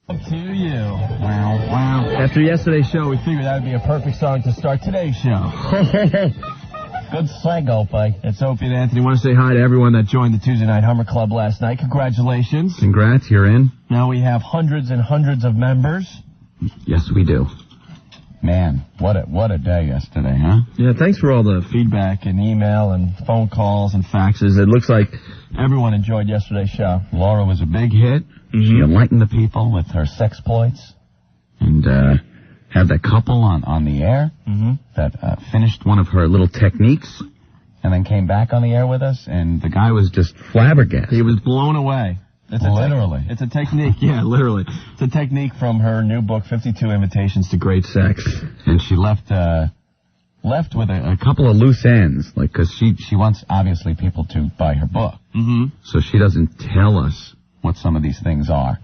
To you. Wow. After yesterday's show, we figured that would be a perfect song to start today's show. Good seg, Opie. It's Opie and Anthony. I want to say hi to everyone that joined the Tuesday Night Hummer Club last night. Congratulations. Congrats, you're in. Now we have hundreds and hundreds of members. Yes, we do. Man, what a day yesterday, huh? Yeah, thanks for all the feedback and email and phone calls and faxes. It looks like everyone enjoyed yesterday's show. Laura was a big hit. Mm-hmm. She enlightened the people with her sexploits. And had that couple on the air that finished one of her little techniques and then came back on the air with us. And the guy was just flabbergasted. He was blown away. Literally. It's a technique, yeah, literally. It's a technique from her new book, 52 Invitations to Great Sex. And she left with a couple of loose ends, like, because she wants, obviously, people to buy her book. Mm-hmm. So she doesn't tell us what some of these things are.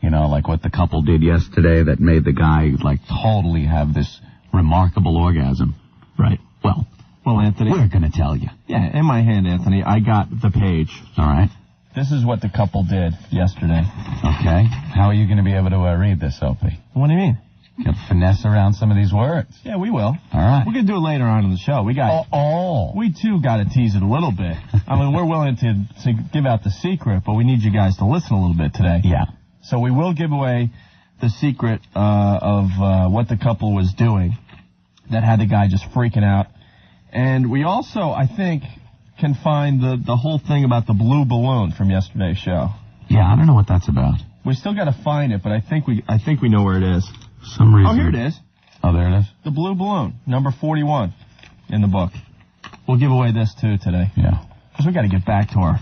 You know, like what the couple did yesterday that made the guy, like, totally have this remarkable orgasm. Right. Well, Anthony. We're going to tell you. Yeah, in my hand, Anthony, I got the page. All right. This is what the couple did yesterday. Okay. How are you going to be able to read this, Opie? What do you mean? You got to finesse around some of these words. Yeah, we will. All right. We're going to do it later on in the show. We got. We, too, got to tease it a little bit. I mean, we're willing to give out the secret, but we need you guys to listen a little bit today. Yeah. So we will give away the secret of what the couple was doing that had the guy just freaking out. And we also, I think, can find the whole thing about the blue balloon from yesterday's show. Yeah, I don't know what that's about. We still got to find it, but I think we know where it is. For some reason. Oh, here it is. Oh, there it is. The blue balloon, number 41 in the book. We'll give away this too today. Yeah. Because we got to get back to our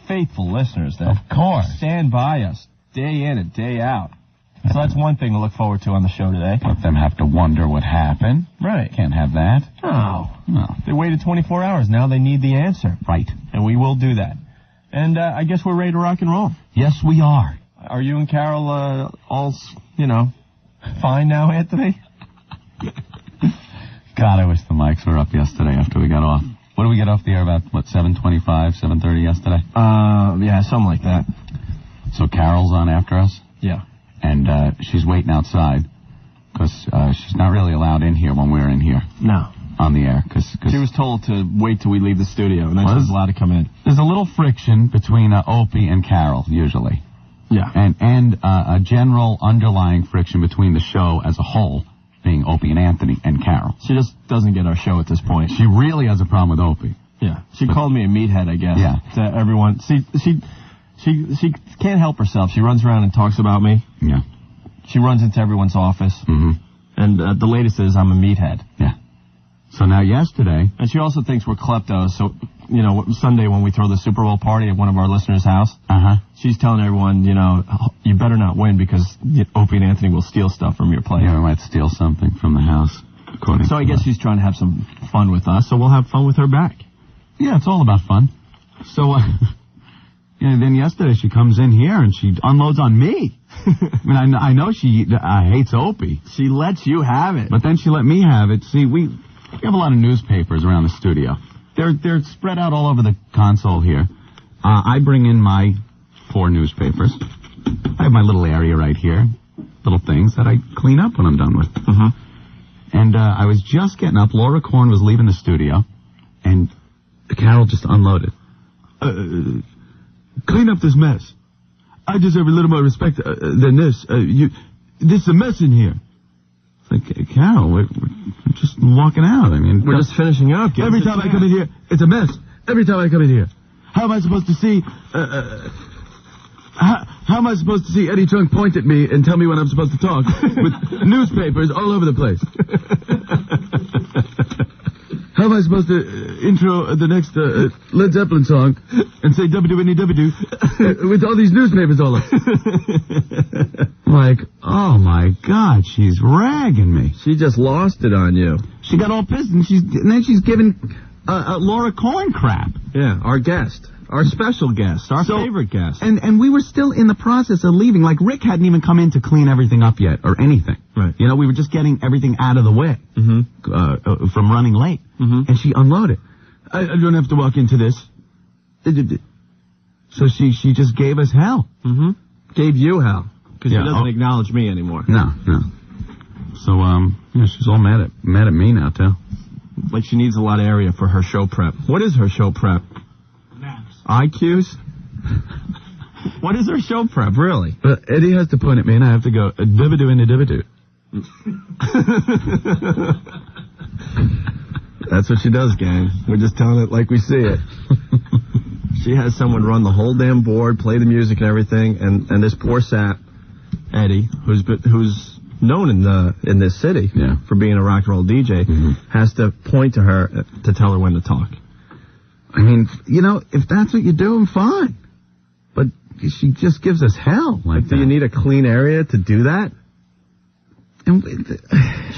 faithful listeners that, of course, stand by us day in and day out. So that's one thing to look forward to on the show today. Let them have to wonder what happened. Right. Can't have that. No. No. They waited 24 hours. Now they need the answer. Right. And we will do that. And I guess we're ready to rock and roll. Yes, we are. Are you and Carol all, fine now, Anthony? God, I wish the mics were up yesterday after we got off. What did we get off the air about, 7:25, 7:30 yesterday? Yeah, something like that. So Carol's on after us? Yeah. And she's waiting outside because she's not really allowed in here when we're in here. No. On the air. Cause she was told to wait till we leave the studio, and then she's allowed to come in. There's a little friction between Opie and Carol, usually. Yeah. And a general underlying friction between the show as a whole, being Opie and Anthony and Carol. She just doesn't get our show at this point. She really has a problem with Opie. Yeah. She called me a meathead, I guess. Yeah. To everyone. She can't help herself. She runs around and talks about me. Yeah. She runs into everyone's office. Mm-hmm. And the latest is I'm a meathead. Yeah. So now yesterday... And she also thinks we're kleptos. So, Sunday when we throw the Super Bowl party at one of our listeners' house, she's telling everyone, you better not win because Opie and Anthony will steal stuff from your place. Yeah, we might steal something from the house. So I guess she's trying to have some fun with us, so we'll have fun with her back. Yeah, it's all about fun. So... then yesterday she comes in here and she unloads on me. I mean, I know she hates Opie. She lets you have it. But then she let me have it. See, we have a lot of newspapers around the studio. They're spread out all over the console here. I bring in my 4 newspapers. I have my little area right here. Little things that I clean up when I'm done with. Mm-hmm. And I was just getting up. Laura Korn was leaving the studio. And Carol just unloaded. Clean up this mess. I deserve a little more respect than this. This is a mess in here. It's like, Carol, we're just walking out. I mean, we're just finishing up. Every time I come in here, it's a mess. Every time I come in here. How am I supposed to see... How am I supposed to see Eddie Trunk point at me and tell me when I'm supposed to talk with newspapers all over the place? How am I supposed to intro the next Led Zeppelin song and say WNEW with all these newspapers all over? Like, oh my God, she's ragging me. She just lost it on you. She got all pissed and then she's giving Laura Korn crap. Yeah, our guest. Our special guest, our favorite guest. And we were still in the process of leaving. Like, Rick hadn't even come in to clean everything up yet, or anything. Right. We were just getting everything out of the way from running late. Mm-hmm. And she unloaded. I don't have to walk into this. So she just gave us hell. Mm-hmm. Gave you hell. because she doesn't acknowledge me anymore. No. So, she's all mad at me now, too. Like she needs a lot of area for her show prep. What is her show prep? Maps. IQs? What is her show prep, really? Eddie has to point at me, and I have to go, dividu. That's what she does, gang. We're just telling it like we see it. She has someone run the whole damn board, play the music and everything, and this poor sap, Eddie, who's known in this city for being a rock and roll DJ, has to point to her to tell her when to talk. I mean, if that's what you're doing, fine. But she just gives us hell. Do you need a clean area to do that? And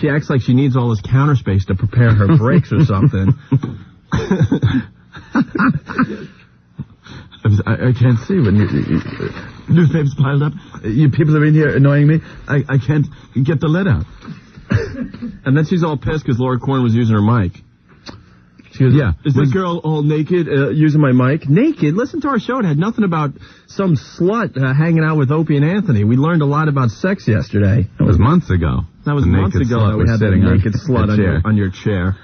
she acts like she needs all this counter space to prepare her breaks or something. I can't see when newspapers piled up. You people are in here annoying me. I can't get the lid out. And then she's all pissed because Laura Corn was using her mic. She goes, is this girl all naked using my mic? Naked? Listen to our show. It had nothing about some slut hanging out with Opie and Anthony. We learned a lot about sex yesterday. That was months ago. That was months ago that we had that naked slut on your chair.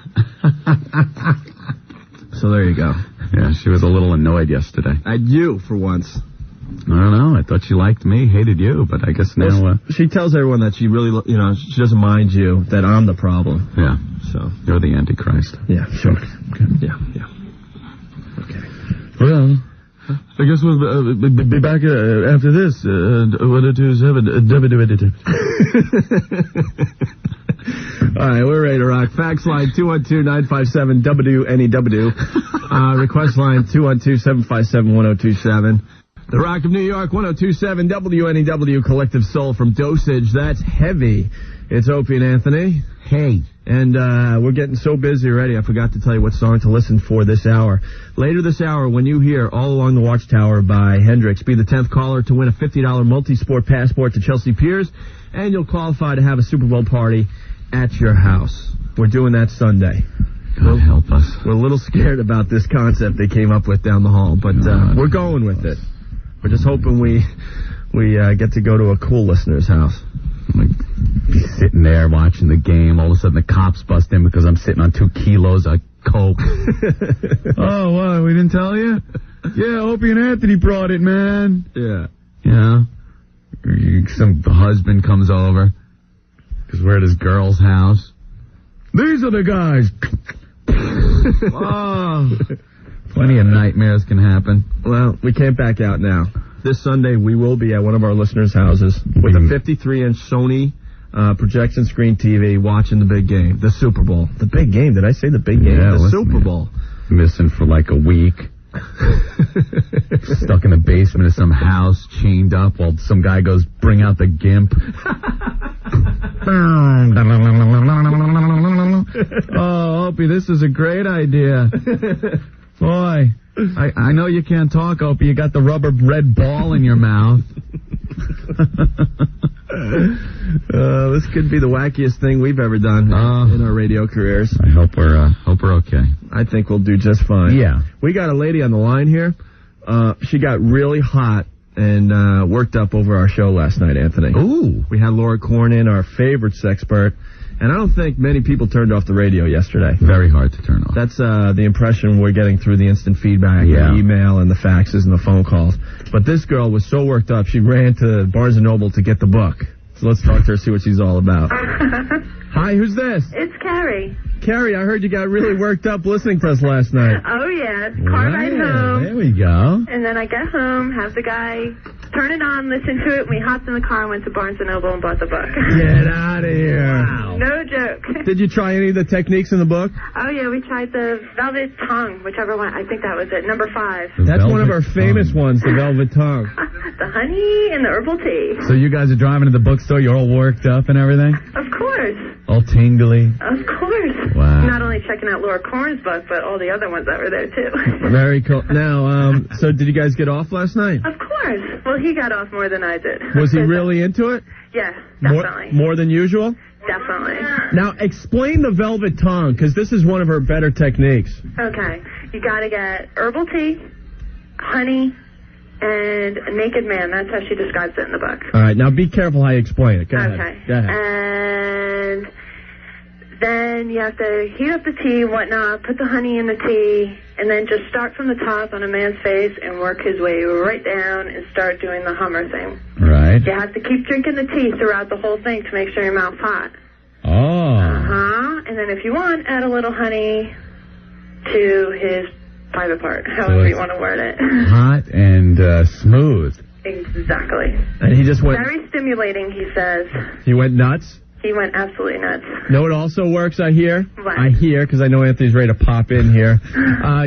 So there you go. Yeah, she was a little annoyed yesterday. At you, for once. I don't know. I thought she liked me, hated you, but I guess now... Well, she tells everyone that she really, she doesn't mind you, that I'm the problem. Yeah. So you're the Antichrist. Yeah, sure. Okay. Yeah. Okay. Well, I guess we'll be back after this. 102.7. All right, we're ready to rock. Fax line 212-957-WNEW. Request line 212-757-1027. The Rock of New York, 102.7 WNEW, Collective Soul from Dosage. That's heavy. It's Opie and Anthony. Hey. And we're getting so busy already, I forgot to tell you what song to listen for this hour. Later this hour, when you hear All Along the Watchtower by Hendrix, be the 10th caller to win a $50 multi-sport passport to Chelsea Piers, and you'll qualify to have a Super Bowl party at your house. We're doing that Sunday. God help us. We're a little scared about this concept they came up with down the hall, but we're going with it. We're just hoping we get to go to a cool listener's house. Like, be sitting there watching the game. All of a sudden, the cops bust in because I'm sitting on 2 kilos of coke. Oh, what? We didn't tell you? Yeah, Opie and Anthony brought it, man. Yeah. Yeah. Some husband comes over because we're at his girl's house. These are the guys. Oh. Plenty of nightmares can happen. Well, we can't back out now. This Sunday, we will be at one of our listeners' houses with a 53-inch Sony projection screen TV watching the big game, the Super Bowl. The big game? Did I say the big game? Yeah, the Super Bowl. Missing for like a week. Stuck in the basement of some house, chained up while some guy goes, bring out the gimp. Oh, Opie, this is a great idea. Boy, I know you can't talk, Opie. You got the rubber red ball in your mouth. This could be the wackiest thing we've ever done in our radio careers. I hope we're okay. I think we'll do just fine. Yeah. We got a lady on the line here. She got really hot and worked up over our show last night, Anthony. Ooh. We had Laura Corn in, our favorite sexpert. And I don't think many people turned off the radio yesterday. Very hard to turn off. That's the impression we're getting through the instant feedback, the email, and the faxes and the phone calls. But this girl was so worked up, she ran to Barnes & Noble to get the book. So let's talk to her, see what she's all about. Hi, who's this? It's Carrie. Carrie, I heard you got really worked up listening to us last night. Oh, yeah. Car ride home. There we go. And then I get home, have the guy turn it on, listen to it, and we hopped in the car and went to Barnes & Noble and bought the book. Get out of here. Wow. No joke. Did you try any of the techniques in the book? Oh, yeah, we tried the Velvet Tongue, whichever one. I think that was it, number 5. That's one of our famous ones, the Velvet Tongue. The honey and the herbal tea. So you guys are driving to the bookstore, you're all worked up and everything? Of course. All tingly? Of course. Wow. Not only checking out Laura Corn's book, but all the other ones that were there, too. Very cool. Now, so did you guys get off last night? Of course. Well, he got off more than I did. Was he really into it? Yeah, definitely. More than usual? Definitely. Now, explain the Velvet Tongue, because this is one of her better techniques. Okay. You got to get herbal tea, honey, and a naked man. That's how she describes it in the book. All right, now be careful how you explain it. Go ahead. Okay. Go ahead. And then you have to heat up the tea and whatnot, put the honey in the tea, and then just start from the top on a man's face and work his way right down and start doing the Hummer thing. Right. You have to keep drinking the tea throughout the whole thing to make sure your mouth's hot. Oh. And then if you want, add a little honey to his private part, however you want to word it. Hot and smooth. Exactly. And he just went... Very stimulating, he says. He went nuts? He went absolutely nuts. No, it also works, I hear. What? I hear, because I know Anthony's ready to pop in here.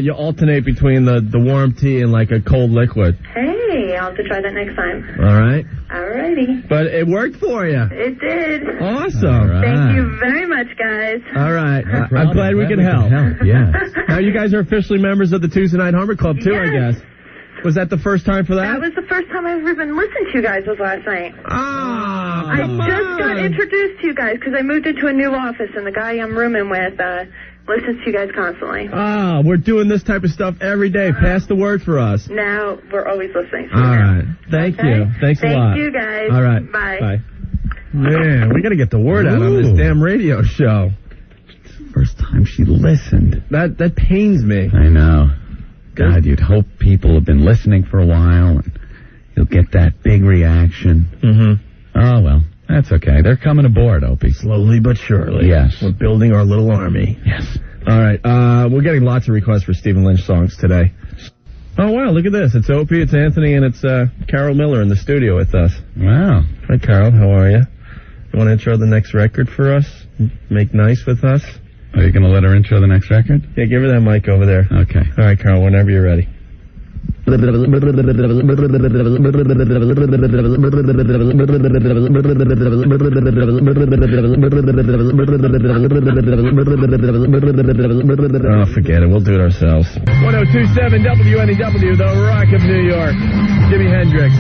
You alternate between the warm tea and like a cold liquid. Hey, I'll have to try that next time. All right. Alrighty. But it worked for you. It did. Awesome. All right. Thank you very much, guys. All right. I'm glad we could help. Yes. Now you guys are officially members of the Tuesday Night Hummer Club, too, I Yes. guess. Was that the first time for that? That was the first time I've ever been listened to you guys was last night. Ah, I come just got on. introduced to you guys because I moved into a new office, and the guy I'm rooming with listens to you guys constantly. Ah, we're doing this type of stuff every day. Pass the word for us. Now we're always listening. All right. Thank you. Thanks a lot. Thank you, guys. All right. Bye. Bye. Man, we got to get the word out on this damn radio show. First time she listened. That pains me. I know. God, you'd hope people have been listening for a while and you'll get that big reaction. Mm-hmm. Oh, well, that's okay. They're coming aboard, Opie. Slowly but surely. Yes. We're building our little army. Yes. All right. We're getting lots of requests for Stephen Lynch songs today. Oh, wow. Look at this. It's Opie, it's Anthony, and it's Carol Miller in the studio with us. Wow. Hi, Carol. How are you? You want to intro the next record for us? Make nice with us? Are you going to let her intro the next record? Yeah, give her that mic over there. Okay. All right, Carol, whenever you're ready. Oh, forget it. We'll do it ourselves. 1027 WNEW, the Rock of New York. Jimi Hendrix.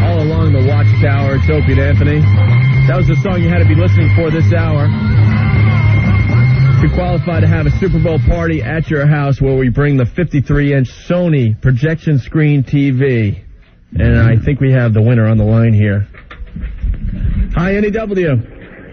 All along the Watchtower. It's Opie and Anthony. That was the song you had to be listening for this hour. To qualify to have a Super Bowl party at your house where we bring the 53-inch Sony projection screen TV. And I think we have the winner on the line here. Hi, NEW.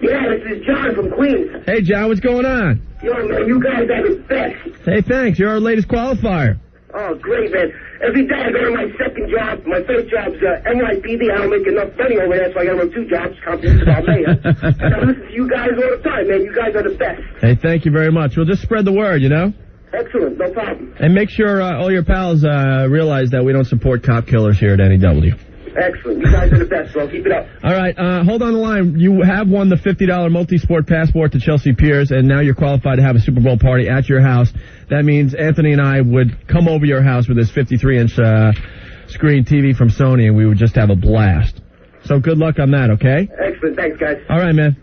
Yeah, this is John from Queens. Hey, John, what's going on? Yo, man, you guys are the best. Hey, thanks. You're our latest qualifier. Oh, great, man. Every day I go to my second job. My first job's NYPD. I don't make enough money over there, so I got to run two jobs, competition about mayor. And I listen to you guys all the time, man. You guys are the best. Hey, thank you very much. We'll just spread the word, you know? Excellent, no problem. And make sure all your pals realize that we don't support cop killers here at NEW. Excellent. You guys are the best, bro. Keep it up. All right, hold on the line. You have won the $50 multi-sport passport to Chelsea Piers, and now you're qualified to have a Super Bowl party at your house. That means Anthony and I would come over your house with this 53-inch screen TV from Sony, and we would just have a blast. So good luck on that, okay? Excellent. Thanks, guys. All right, man.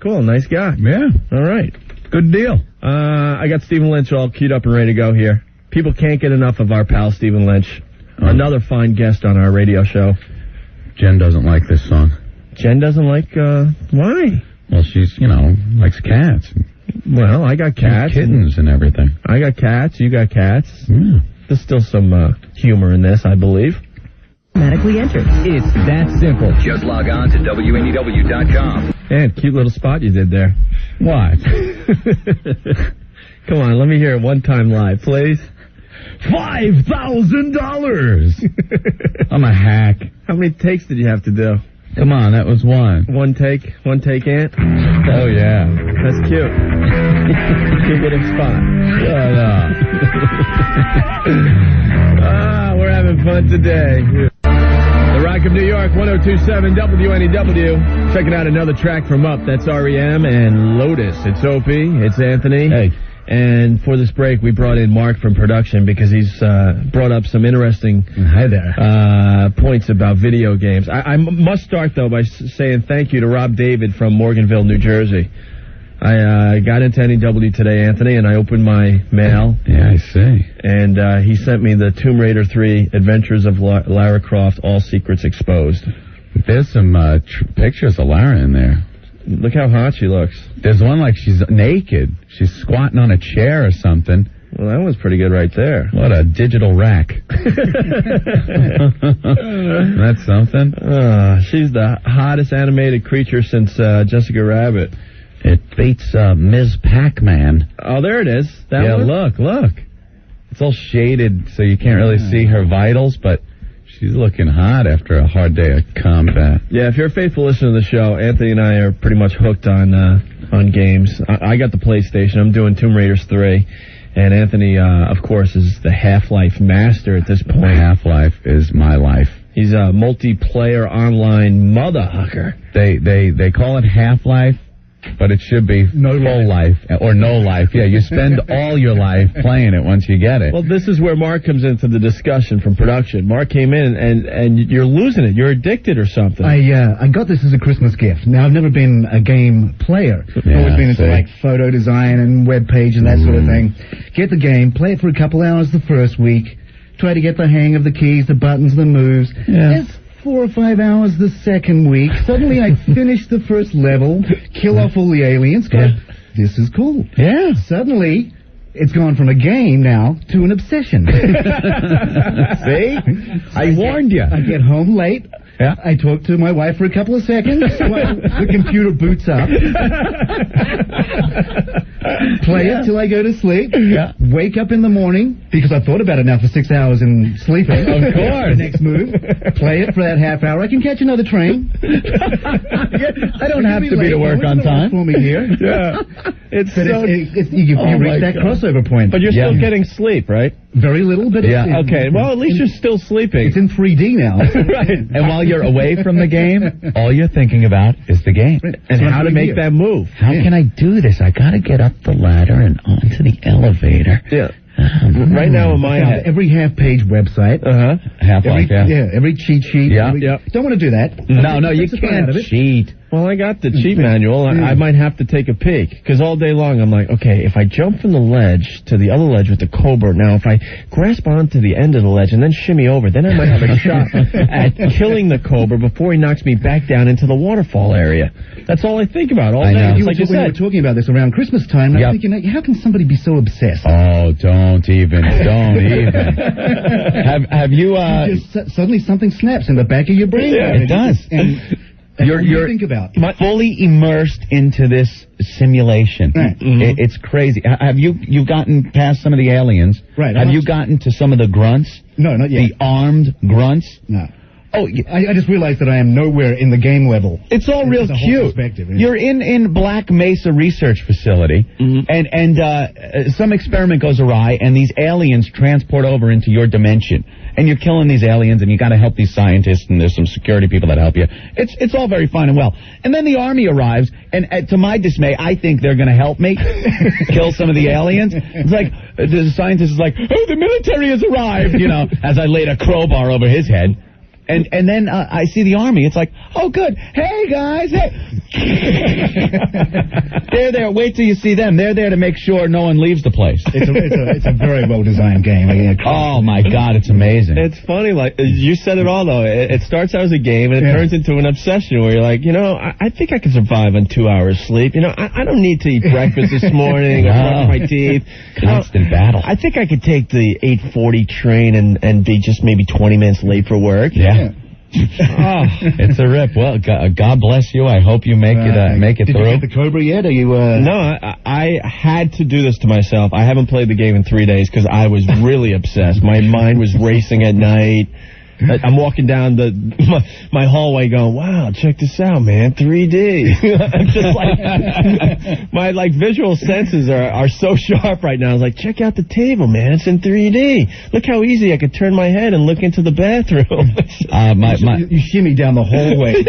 Cool. Nice guy. Yeah. All right. Good deal. I got Stephen Lynch all queued up and ready to go here. People can't get enough of our pal Stephen Lynch. Another fine guest on our radio show. Jen doesn't like this song. Jen doesn't like, why? Well, she's, likes cats. Well, I got cats. Kittens and everything. I got cats. You got cats. Yeah. There's still some humor in this, I believe. Automatically entered. It's that simple. Just log on to WNEW.com. And cute little spot you did there. What? Come on, let me hear it one time live, please. $5,000. I'm a hack. How many takes did you have to do? Come on, that was one. One take, Ant? Oh, yeah. That's cute. Cute little spot. Shut up. We're having fun today. The Rock of New York, 1027 WNEW. Checking out another track from Up. That's REM and Lotus. It's Opie. It's Anthony. Hey. And for this break, we brought in Mark from production because he's brought up some interesting Hi there. points about video games. I must start, though, by saying thank you to Rob David from Morganville, New Jersey. I got into NEW today, Anthony, and I opened my mail. Yeah, I see. And he sent me the Tomb Raider 3 Adventures of Lara Croft, All Secrets Exposed. There's some pictures of Lara in there. Look how hot she looks. There's one like she's naked. She's squatting on a chair or something. Well, that was pretty good right there. What a digital rack. That's something. She's the hottest animated creature since Jessica Rabbit. It beats Ms. Pac-Man. Oh, there it is. That one? Look. It's all shaded so you can't really see her vitals, but she's looking hot after a hard day of combat. Yeah, if you're a faithful listener to the show, Anthony and I are pretty much hooked on games. I got the PlayStation. I'm doing Tomb Raider 3. And Anthony, of course, is the Half-Life master at this point. Half-Life is my life. He's a multiplayer online motherfucker. They call it Half-Life, but it should be full life or no life. Yeah, you spend all your life playing it once you get it. Well, this is where Mark comes into the discussion from production. Mark came in and you're losing it. You're addicted or something. I got this as a Christmas gift. Now, I've never been a game player. I've always been into like photo design and web page and that sort of thing. Get the game, play it for a couple hours the first week, try to get the hang of the keys, the buttons, the moves. Yeah. 4 or 5 hours the second week. Suddenly I finish the first level, kill off all the aliens. This is cool. Yeah. Suddenly, it's gone from a game now to an obsession. See? I warned you. I get home late. Yeah. I talk to my wife for a couple of seconds. The computer boots up. Play it till I go to sleep. Yeah. Wake up in the morning, because I thought about it now for 6 hours and sleeping. Of course. The next move. Play it for that half hour. I can catch another train. I don't have to be to work on time. For me here. Yeah. You reach that crossover point. But you're still getting sleep, right? Very little, but okay. Well, at least you're still sleeping. It's in 3D now. Right. And while you're away from the game, all you're thinking about is the game. And how to make that move. How can I do this? I gotta get up the ladder and onto the elevator. Yeah. Right now in my head. Every half-page website. Half-Life, every cheat sheet. Don't want to do that. No, you can't cheat. Well, I got the cheat manual. I might have to take a peek, because all day long I'm like, okay, if I jump from the ledge to the other ledge with the cobra, now if I grasp onto the end of the ledge and then shimmy over, then I might have a shot at killing the cobra before he knocks me back down into the waterfall area. That's all I think about all day. Like you said. We were talking about this around Christmas time, and I'm thinking, how can somebody be so obsessed? Oh, don't even. Have you, suddenly something snaps in the back of your brain. Yeah, it does. And you're think about fully immersed into this simulation. Right. It's crazy. Have you've gotten past some of the aliens? Right. Have you gotten to some of the grunts? No, not yet. The armed grunts? No. Oh, I just realized that I am nowhere in the game level. It's all real cute. You're in Black Mesa Research Facility, and some experiment goes awry, and these aliens transport over into your dimension. And you're killing these aliens, and you got to help these scientists, and there's some security people that help you. It's all very fine and well. And then the army arrives, and to my dismay, I think they're going to help me kill some of the aliens. It's like the scientist is like, "Oh, the military has arrived," as I laid a crowbar over his head. And then I see the army. It's like, oh, good. Hey, guys. Hey. They're there. Wait till you see them. They're there to make sure no one leaves the place. It's a very well-designed game. Oh, my God. It's amazing. It's funny. Like you said it all, though. It starts out as a game, and it turns into an obsession where you're like, I think I can survive on 2 hours sleep. I don't need to eat breakfast this morning or brush my teeth. Constant battle. I think I could take the 8:40 train and be just maybe 20 minutes late for work. Yeah. It's a rip. Well, God bless you. I hope you make it Did through. you get the Cobra yet? Are you? No, I had to do this to myself. I haven't played the game in 3 days because I was really obsessed. My mind was racing at night. I'm walking down my hallway going, wow, check this out, man, 3D. I'm just like, my visual senses are so sharp right now. I was like, check out the table, man, it's in 3D. Look how easy I could turn my head and look into the bathroom. You shimmy down the hallway.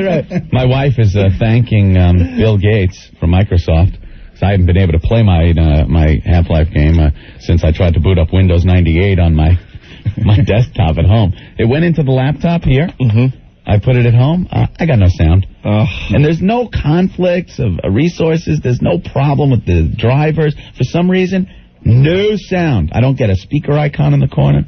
Right. My wife is thanking Bill Gates from Microsoft. I haven't been able to play my Half-Life game since I tried to boot up Windows 98 on my desktop at home. It went into the laptop here. I put it at home. I got no sound. And there's no conflicts of resources. There's no problem with the drivers. For some reason, no sound. I don't get a speaker icon in the corner.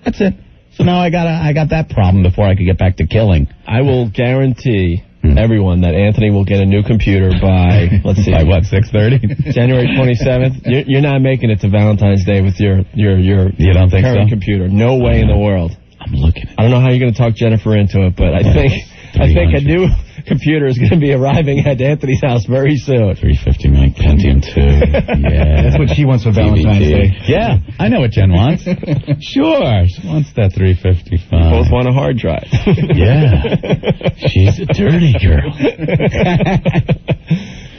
That's it. So now I got that problem before I could get back to killing. I will guarantee everyone, that Anthony will get a new computer by, let's see. By what, 6:30? January 27th? You're not making it to Valentine's Day with your You don't think current so? computer. No way in the world. I'm looking at I don't know how you're going to talk Jennifer into it, but I think a new computer is going to be arriving at Anthony's house very soon. 350 meg Pentium 2. Yeah. That's what she wants for Valentine's Day. Yeah, I know what Jen wants. Sure, she wants that 355. Both want a hard drive. Yeah. She's a dirty girl.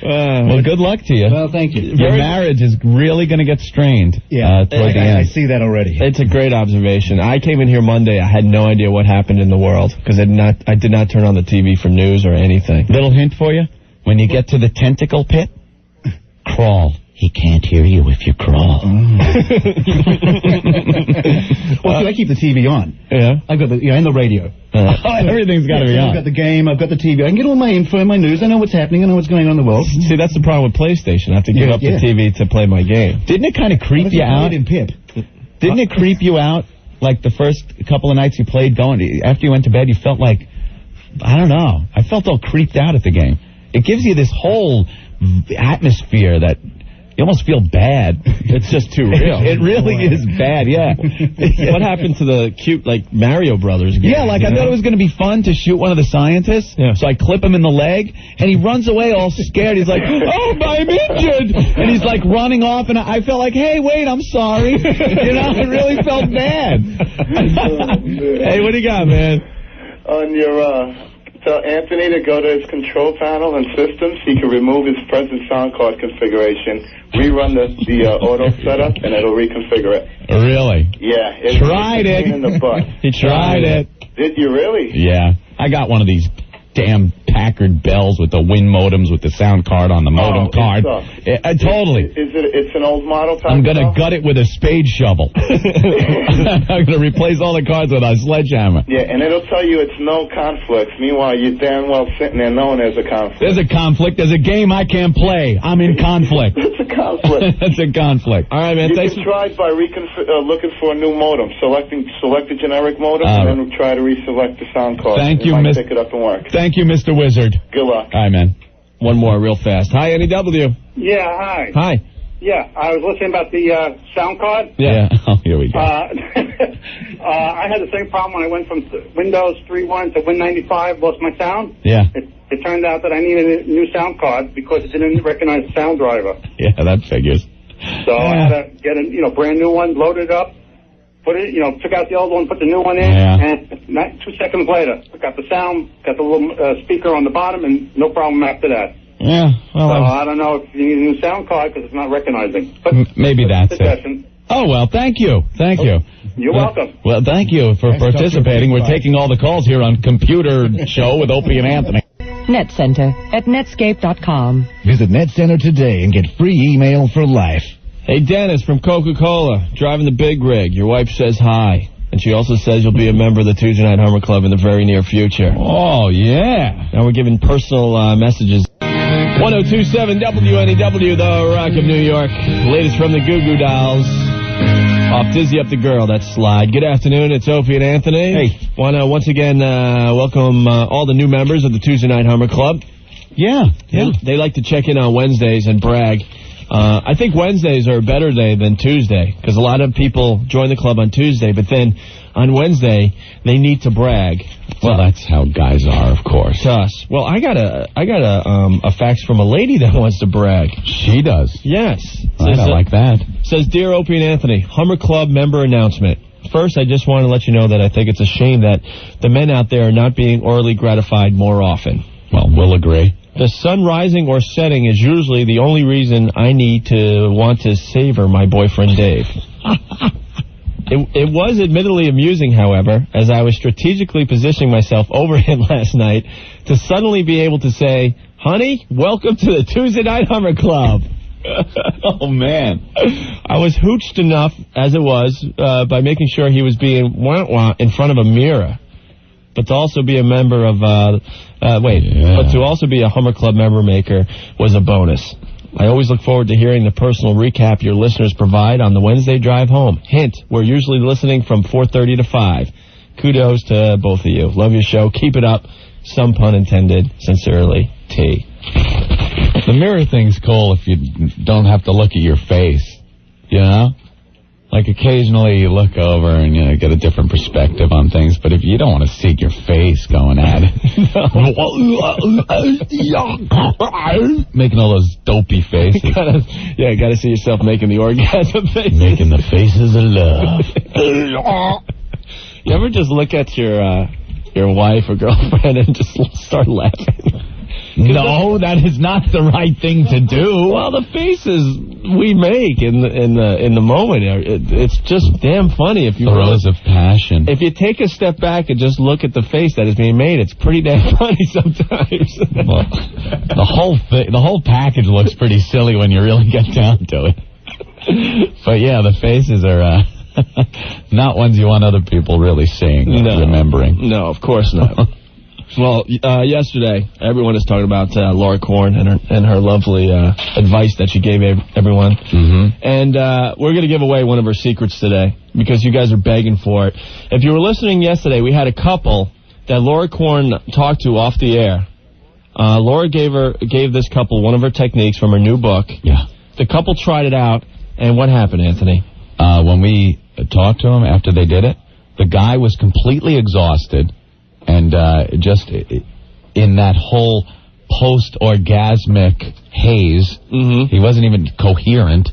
Well, good luck to you. Well, thank you. Your marriage is really going to get strained toward the end. I see that already. It's a great observation. I came in here Monday. I had no idea what happened in the world because I did not turn on the TV for news or anything. Little hint for you. When you get to the tentacle pit, crawl. He can't hear you if you crawl. Well, see, I keep the TV on. Yeah? I've got and the radio. Everything's got to be I've on. got the game, I've got the TV. I can get all my info and my news. I know what's happening. I know what's going on in the world. See, that's the problem with PlayStation. I have to give up the TV to play my game. Didn't it kind of creep you out? In Pip. Didn't it creep you out, like the first couple of nights you played after you went to bed, you felt like, I don't know, I felt all creeped out at the game. It gives you this whole atmosphere that you almost feel bad. It's just too real. It really is bad, yeah. What happened to the cute, Mario Brothers game? Yeah, I thought it was going to be fun to shoot one of the scientists. Yeah. So I clip him in the leg, and he runs away all scared. He's like, oh, I'm injured. And he's running off, and I felt like, hey, wait, I'm sorry. I really felt bad. Hey, what do you got, man? On your... Tell Anthony to go to his control panel and systems. He can remove his present sound card configuration, rerun the auto setup, and it'll reconfigure it. Really? Yeah. Tried it. In the butt. He tried it. Did you really? Yeah. I got one of these damn Packard Bells with the Win modems with the sound card on the modem card. Totally. It's an old model type? I'm going to gut it with a spade shovel. I'm going to replace all the cards with a sledgehammer. Yeah, and it'll tell you it's no conflicts. Meanwhile, you're damn well sitting there knowing there's a conflict. There's a conflict. There's a game I can't play. I'm in conflict. It's a conflict. That's a conflict. All right, man. You can try by looking for a new modem. Select a generic modem, and then try to reselect the sound card. Thank you, Mr. Pick it up and work. Thank you, Mr. Wizard. Good luck. All right, man. One more real fast. Hi, NEW. Yeah, hi. Hi. Yeah, I was listening about the sound card. Yeah. Oh, here we go. I had the same problem when I went from Windows 3.1 to Win95, lost my sound. Yeah. It turned out that I needed a new sound card because it didn't recognize the sound driver. Yeah, that figures. So I had to get a brand new one, load it up, put it, took out the old one, put the new one in, and 2 seconds later, got the sound, got the little speaker on the bottom, and no problem after that. Yeah, well, so I don't know if you need a new sound card because it's not recognizing. But maybe that's suggestion. it. Oh, well, thank you. Thank you. You're welcome. Well, thank you for participating. We're taking all the calls here on Computer Show with Opie and Anthony. Net Center at Netscape.com. Visit Net Center today and get free email for life. Hey, Dennis from Coca-Cola, driving the big rig. Your wife says hi. And she also says you'll be a member of the Tuesday Night Hummer Club in the very near future. Oh, yeah. Now we're giving personal messages. 1027 WNEW, the Rock of New York. Latest from the Goo Goo Dolls. Off Dizzy Up the Girl, that slide. Good afternoon, it's Opie and Anthony. Hey. Want to once again welcome all the new members of the Tuesday Night Hummer Club. Yeah. They like to check in on Wednesdays and brag. I think Wednesdays are a better day than Tuesday because a lot of people join the club on Tuesday, but then on Wednesday they need to brag. Well, that's how guys are, of course. To us. Well, I got a fax from a lady that wants to brag. She does. Yes. I like that. Says, Dear Opie and Anthony, Hummer Club member announcement. First, I just want to let you know that I think it's a shame that the men out there are not being orally gratified more often. Well, we'll agree. The sun rising or setting is usually the only reason I need to want to savor my boyfriend Dave. It was admittedly amusing, however, as I was strategically positioning myself over him last night to suddenly be able to say, honey, welcome to the Tuesday Night Hummer Club. Oh, man. I was hooched enough, as it was, by making sure he was being wah-wah in front of a mirror. But to also be a member of, but to also be a Hummer Club member maker was a bonus. I always look forward to hearing the personal recap your listeners provide on the Wednesday drive home. Hint, we're usually listening from 4:30 to 5. kudos to both of you. Love your show. Keep it up. Some pun intended. Sincerely, T. The mirror thing's cool if you don't have to look at your face, you know? Like, occasionally you look over and, you know, get a different perspective on things, but if you don't want to see your face going at it, making all those dopey faces. You gotta see yourself making the orgasm face. Making the faces of love. You ever just look at your wife or girlfriend and just start laughing? No, that is not the right thing to do. Well, the faces we make in the moment, it's just damn funny. If you throes of passion. If you take a step back and just look at the face that is being made, it's pretty damn funny sometimes. Well, the whole package looks pretty silly when you really get down to it. But yeah, the faces are not ones you want other people really seeing or remembering. No, of course not. Well, yesterday, everyone is talking about Laura Korn and her lovely advice that she gave everyone. Mm-hmm. And we're going to give away one of her secrets today because you guys are begging for it. If you were listening yesterday, we had a couple that Laura Korn talked to off the air. Laura gave this couple one of her techniques from her new book. Yeah. The couple tried it out, and what happened, Anthony? When we talked to them after they did it, the guy was completely exhausted. And just in that whole post-orgasmic haze, he wasn't even coherent.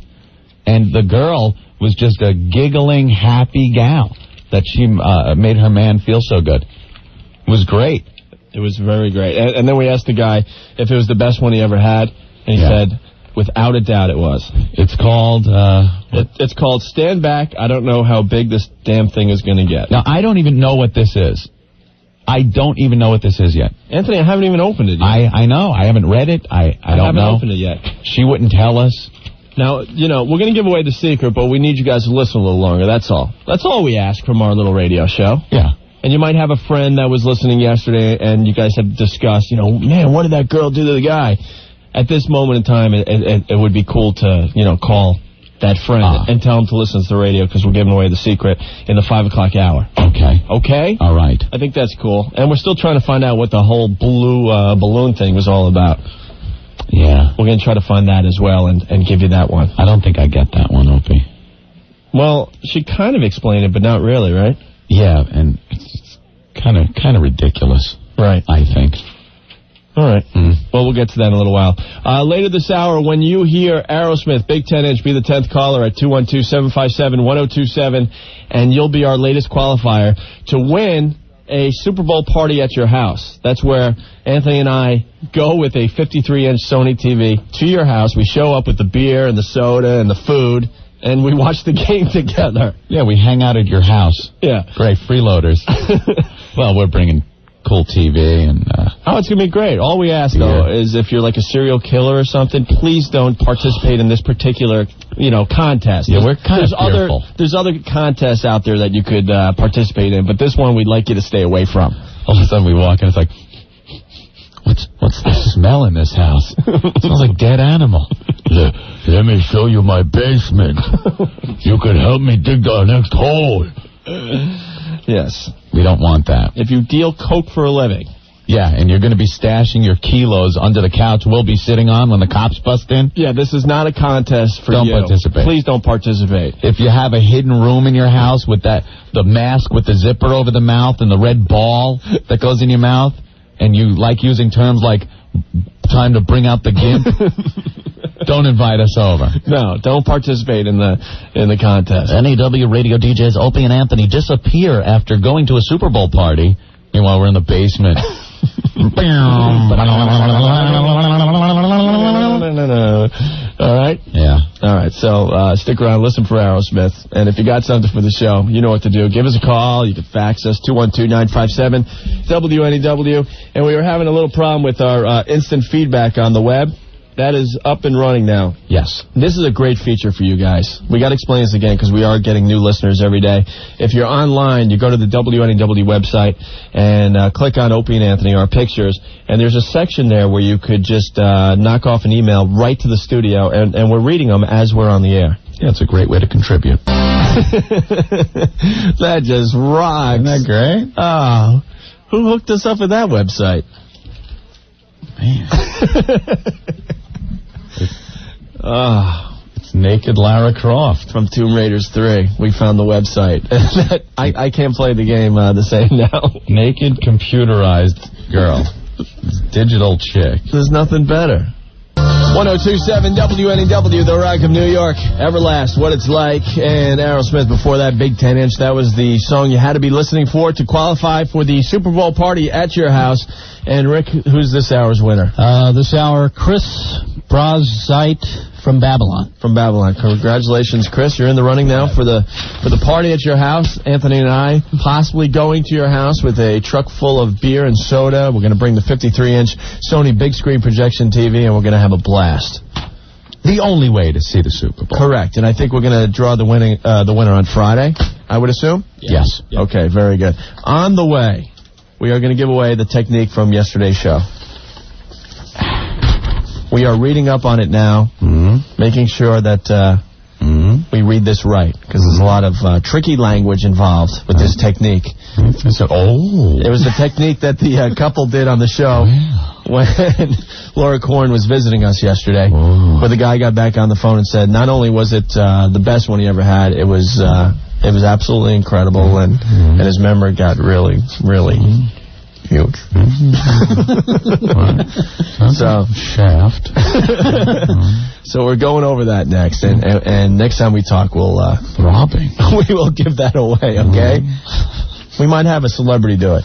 And the girl was just a giggling, happy gal that she made her man feel so good. It was great. It was very great. And then we asked the guy if it was the best one he ever had, and he said, without a doubt it was. It's called... It's called Stand Back. I don't know how big this damn thing is going to get. Now, I don't even know what this is. I don't even know what this is yet. Anthony, I haven't even opened it yet. I know. I haven't read it. I don't know. I haven't opened it yet. She wouldn't tell us. Now, you know, we're going to give away the secret, but we need you guys to listen a little longer. That's all. That's all we ask from our little radio show. Yeah. And you might have a friend that was listening yesterday, and you guys have discussed, you know, man, what did that girl do to the guy? At this moment in time, it would be cool to, you know, call that friend and tell him to listen to the radio because we're giving away the secret in the 5 o'clock hour. Okay. Okay? All right. I think that's cool. And we're still trying to find out what the whole blue balloon thing was all about. Yeah. We're going to try to find that as well and give you that one. I don't think I get that one, Opie. Well, she kind of explained it, but not really, right? Yeah, and it's kind of ridiculous. Right. I think. All right. Well, we'll get to that in a little while. Later this hour, when you hear Aerosmith, Big 10-inch, be the 10th caller at 212-757-1027, and you'll be our latest qualifier to win a Super Bowl party at your house. That's where Anthony and I go with a 53-inch Sony TV to your house. We show up with the beer and the soda and the food, and we watch the game together. Yeah, we hang out at your house. Yeah. Great, freeloaders. Well, we're bringing cool TV and... Oh, it's going to be great. All we ask, though, is if you're like a serial killer or something, please don't participate in this particular, you know, contest. Yeah, we're kind of fearful. There's other contests out there that you could participate in, but this one we'd like you to stay away from. All of a sudden we walk in, it's like, what's the smell in this house? It smells like dead animal. Let me show you my basement. You could help me dig the next hole. Yes. We don't want that. If you deal coke for a living. Yeah, and you're going to be stashing your kilos under the couch we'll be sitting on when the cops bust in. Yeah, this is not a contest for you. Don't participate. Please don't participate. If you have a hidden room in your house with the mask with the zipper over the mouth and the red ball that goes in your mouth, and you like using terms like time to bring out the gimp, don't invite us over. No, don't participate in the contest. NEW radio DJs Opie and Anthony disappear after going to a Super Bowl party. Meanwhile, we're in the basement. All right? Yeah. All right, so stick around, listen for Aerosmith, and if you got something for the show, you know what to do. Give us a call. You can fax us, 212-957-WNEW. And we were having a little problem with our instant feedback on the web. That is up and running now. Yes. This is a great feature for you guys. We got to explain this again because we are getting new listeners every day. If you're online, you go to the WNEW website and click on Opie and Anthony, our pictures, and there's a section there where you could just knock off an email right to the studio, and we're reading them as we're on the air. Yeah, it's a great way to contribute. That just rocks. Isn't that great? Oh, who hooked us up with that website? Man. It's Naked Lara Croft. From Tomb Raiders 3. We found the website. I can't play the game the same now. Naked computerized girl. Digital chick. There's nothing better. 102.7 WNEW, The Rock of New York. Everlast, What It's Like, and Aerosmith before that, Big 10-inch. That was the song you had to be listening for to qualify for the Super Bowl party at your house. And Rick, who's this hour's winner? This hour, Chris Brazite from Babylon. From Babylon. Congratulations, Chris. You're in the running now for the party at your house. Anthony and I possibly going to your house with a truck full of beer and soda. We're going to bring the 53-inch Sony big screen projection TV, and we're going to have a blast. The only way to see the Super Bowl. Correct. And I think we're going to draw the winner on Friday, I would assume? Yes. Yep. Okay, very good. On the way, we are going to give away the technique from yesterday's show. We are reading up on it now, making sure that we read this right, because there's a lot of tricky language involved with this technique. It was the technique that the couple did on the show when Laura Korn was visiting us yesterday, where the guy got back on the phone and said not only was it the best one he ever had, it was absolutely incredible, and his memory got really, really huge. So Shaft. So we're going over that next, and next time we talk, we'll throbbing. We will give that away. Okay. We might have a celebrity do it.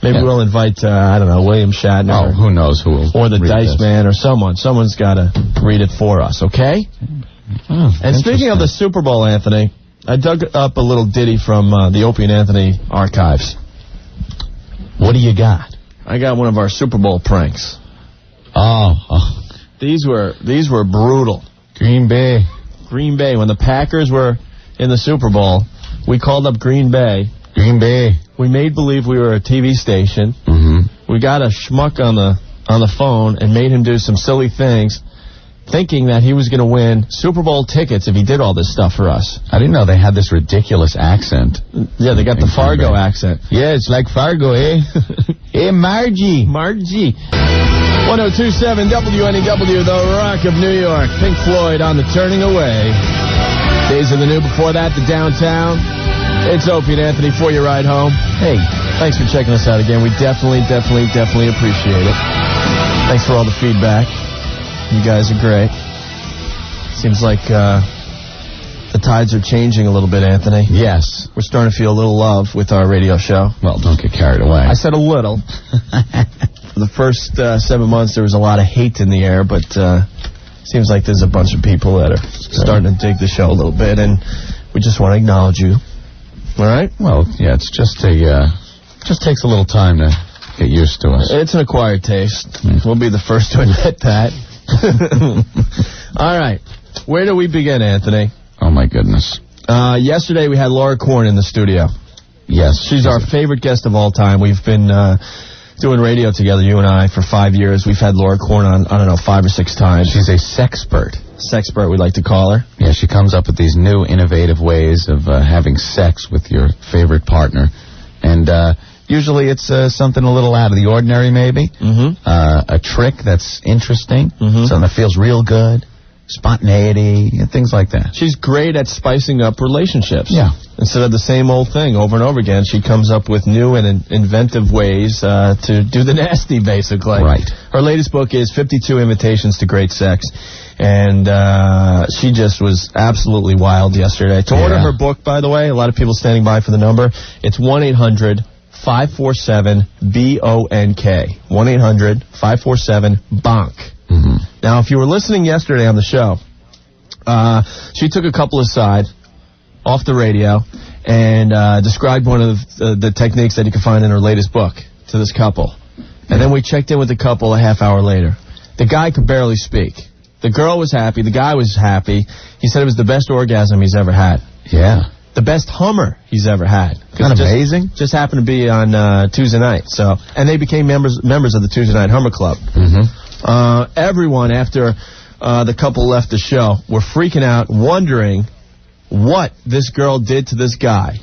Maybe we'll invite I don't know, William Shatner. Oh, who knows who will? Or the Dice Man, or someone. Someone's got to read it for us. Okay. And speaking of the Super Bowl, Anthony, I dug up a little ditty from the Opie and Anthony archives. What do you got? I got one of our Super Bowl pranks. Oh. These were brutal. Green Bay. When the Packers were in the Super Bowl, we called up Green Bay. We made believe we were a TV station. We got a schmuck on the phone and made him do some silly things, thinking that he was going to win Super Bowl tickets if he did all this stuff for us. I didn't know they had this ridiculous accent. Yeah, they got the Fargo accent. Yeah, it's like Fargo, eh? Hey, Margie. 102.7 WNEW, The Rock of New York. Pink Floyd on the Turning Away. Days of the New, before that, the Downtown. It's Opie and Anthony for your ride home. Hey, thanks for checking us out again. We definitely appreciate it. Thanks for all the feedback. You guys are great. Seems like the tides are changing a little bit, Anthony. Yes. We're starting to feel a little love with our radio show. Well, don't get carried away. I said a little. For the first 7 months, there was a lot of hate in the air, but seems like there's a bunch of people that are starting to dig the show a little bit, and we just want to acknowledge you. All right? Well, yeah, it's just takes a little time to get used to us. It's an acquired taste. We'll be the first to admit that. All right. Where do we begin, Anthony? Oh, my goodness. Yesterday we had Laura Korn in the studio. Yes. She's our favorite guest of all time. We've been doing radio together, you and I, for 5 years. We've had Laura Korn on, 5 or 6 times. She's a sexpert. Sexpert, we like to call her. Yeah, she comes up with these new, innovative ways of having sex with your favorite partner. And usually it's something a little out of the ordinary, maybe. A trick that's interesting. Something that feels real good. Spontaneity, things like that. She's great at spicing up relationships. Yeah. Instead of the same old thing over and over again, she comes up with new and inventive ways to do the nasty, basically. Right. Her latest book is 52 Invitations to Great Sex. And she just was absolutely wild yesterday. To order her book, by the way, a lot of people standing by for the number, it's 1-800-547-BONK. 1-800-547-BONK. Now, if you were listening yesterday on the show, she took a couple aside off the radio and described one of the techniques that you can find in her latest book to this couple. And then we checked in with the couple a half hour later. The guy could barely speak. The girl was happy. The guy was happy. He said it was the best orgasm he's ever had. Yeah. The best Hummer he's ever had. Kind of amazing. Just happened to be on Tuesday night. So, and they became members of the Tuesday Night Hummer Club. Everyone, after the couple left the show, were freaking out, wondering what this girl did to this guy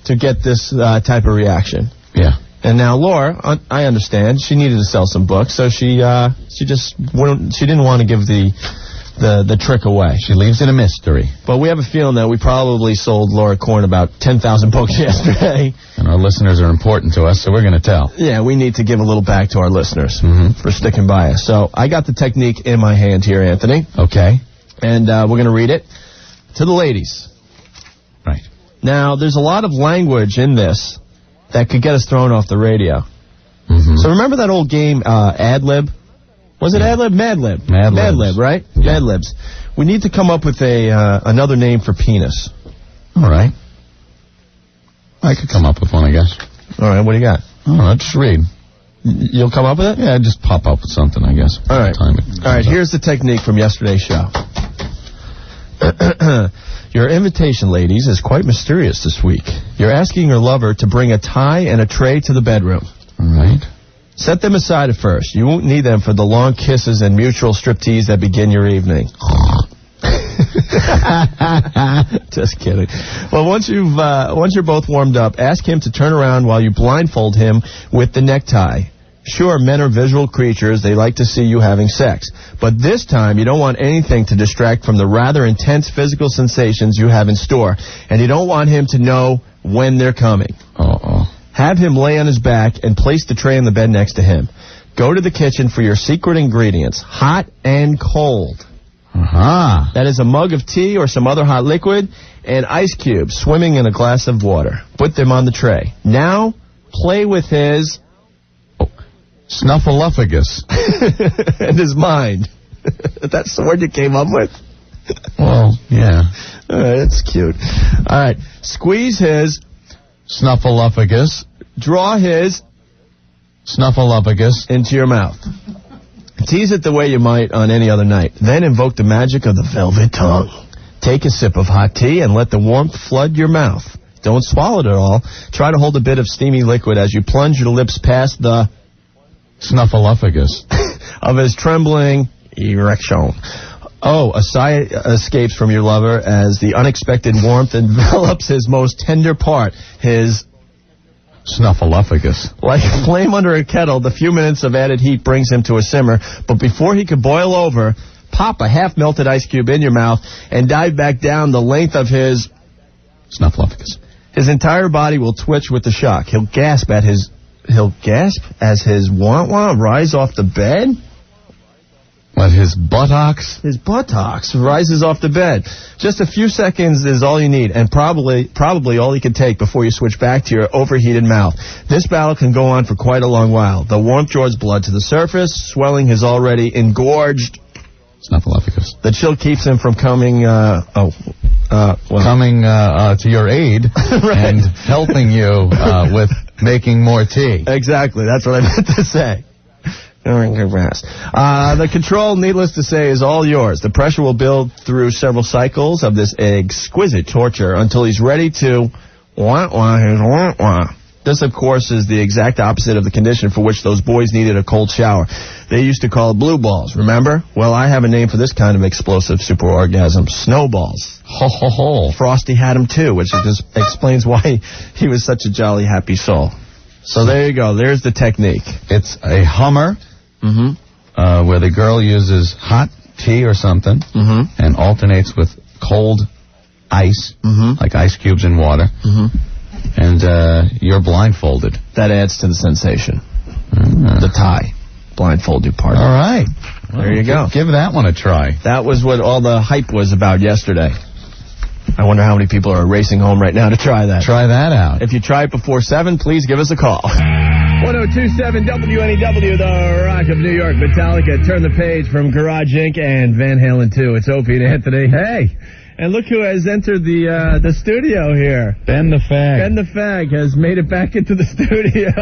to get this type of reaction. Yeah. And now Laura, I understand, she needed to sell some books, so she didn't want to give the trick away. She leaves it a mystery. But we have a feeling that we probably sold Laura Korn about 10,000 books yesterday. And our listeners are important to us, so we're going to tell. Yeah, we need to give a little back to our listeners for sticking by us. So I got the technique in my hand here, Anthony. Okay. And we're going to read it to the ladies. Right. Now, there's a lot of language in this that could get us thrown off the radio. So remember that old game, Ad Lib? Was it Ad Lib? Mad Lib. Mad Lib, right? Yeah. Mad Libs. We need to come up with another name for penis. All right. I could come up with one, I guess. All right, what do you got? All right, just read. You'll come up with it? Yeah, just pop up with something, I guess. All right. All right, here's the technique from yesterday's show. Your invitation, ladies, is quite mysterious this week. You're asking your lover to bring a tie and a tray to the bedroom. All right. Set them aside at first. You won't need them for the long kisses and mutual striptease that begin your evening. Just kidding. Well, once you're both warmed up, ask him to turn around while you blindfold him with the necktie. Sure, men are visual creatures. They like to see you having sex. But this time, you don't want anything to distract from the rather intense physical sensations you have in store. And you don't want him to know when they're coming. Uh-oh. Have him lay on his back and place the tray on the bed next to him. Go to the kitchen for your secret ingredients, hot and cold. That is a mug of tea or some other hot liquid and ice cubes swimming in a glass of water. Put them on the tray. Now, play with his... Snuffleupagus. and his mind. That's the word you came up with? Well, yeah. All right, that's cute. All right, squeeze his... Snuffleupagus. Draw his... Snuffleupagus. Into your mouth. Tease it the way you might on any other night. Then invoke the magic of the velvet tongue. Take a sip of hot tea and let the warmth flood your mouth. Don't swallow it all. Try to hold a bit of steamy liquid as you plunge your lips past the... Snuffleupagus. of his trembling erection. Oh, a sigh escapes from your lover as the unexpected warmth envelops his most tender part, his... Snuffleupagus. Like a flame under a kettle, the few minutes of added heat brings him to a simmer, but before he could boil over, pop a half-melted ice cube in your mouth and dive back down the length of his... Snuffleupagus. His entire body will twitch with the shock. He'll gasp as his wah-wah rise off the bed. What, his buttocks? His buttocks rises off the bed. Just a few seconds is all you need, and probably all you can take before you switch back to your overheated mouth. This battle can go on for quite a long while. The warmth draws blood to the surface, swelling his already engorged... Snuffleupagus. The chill keeps him from coming, coming to your aid right. and helping you with making more tea. Exactly, that's what I meant to say. The control, needless to say, is all yours. The pressure will build through several cycles of this exquisite torture until he's ready to wah-wah. This, of course, is the exact opposite of the condition for which those boys needed a cold shower. They used to call it blue balls, remember? Well, I have a name for this kind of explosive super orgasm, snowballs. Ho, ho, ho. Frosty had them, too, which just explains why he was such a jolly, happy soul. So there you go. There's the technique. It's a Hummer where the girl uses hot tea or something and alternates with cold ice, like ice cubes in water. And you're blindfolded. That adds to the sensation. The tie. Blindfold you part. All right. There you go. Give that one a try. That was what all the hype was about yesterday. I wonder how many people are racing home right now to try that. Try that out. If you try it before 7, please give us a call. 1027 WNEW, the Rock of New York. Metallica, Turn the Page from Garage Inc. and Van Halen 2. It's Opie and Anthony. Hey. And look who has entered the studio here. Ben the Fag. Ben the Fag has made it back into the studio.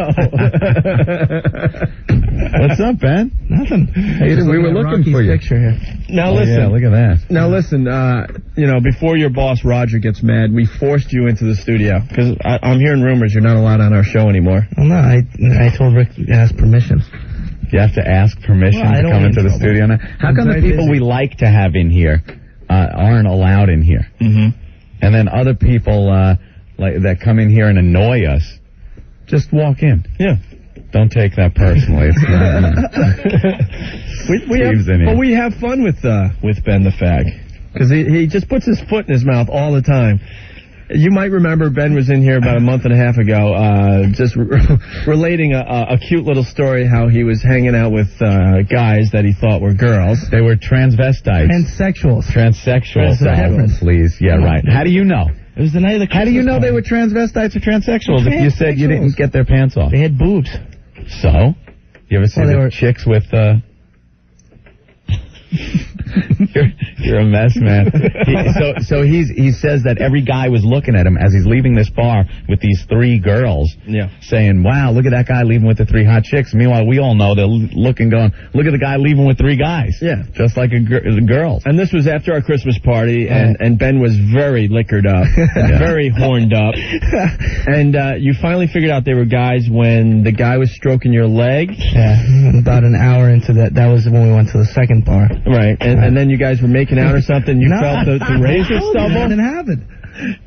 What's up, Ben? Nothing. Hey, we were looking for you. Picture here. Now listen. Yeah, look at that. Now listen, before your boss Roger gets mad, we forced you into the studio. Because I'm hearing rumors you're not allowed on our show anymore. Well, no, I told Rick to ask permission. You have to ask permission to come into the studio now? How come the people we like to have in here aren't allowed in here? And then other people like that come in here and annoy us, just walk in. Yeah. Don't take that personally. It's not, we have fun with Ben the Fag. Because he just puts his foot in his mouth all the time. You might remember Ben was in here about a month and a half ago, just relating a cute little story how he was hanging out with guys that he thought were girls. They were transvestites. Transsexuals. Please. Yeah, right. How do you know? It was the night of the Christmas How do you know party. they were transvestites or transsexuals if you said you didn't get their pants off? They had boobs. So? You ever see the chicks with... You're a mess, man. He says that every guy was looking at him as he's leaving this bar with these 3 girls, saying, "Wow, look at that guy leaving with the 3 hot chicks." Meanwhile, we all know they're looking, going, "Look at the guy leaving with 3 guys." Yeah, just like the girls. And this was after our Christmas party, and Ben was very liquored up, very horned up, and you finally figured out they were guys when the guy was stroking your leg. Yeah, about an hour into that. That was when we went to the second bar. Right, and then you guys were making out or something. You felt the razor stubble. Nothing happened.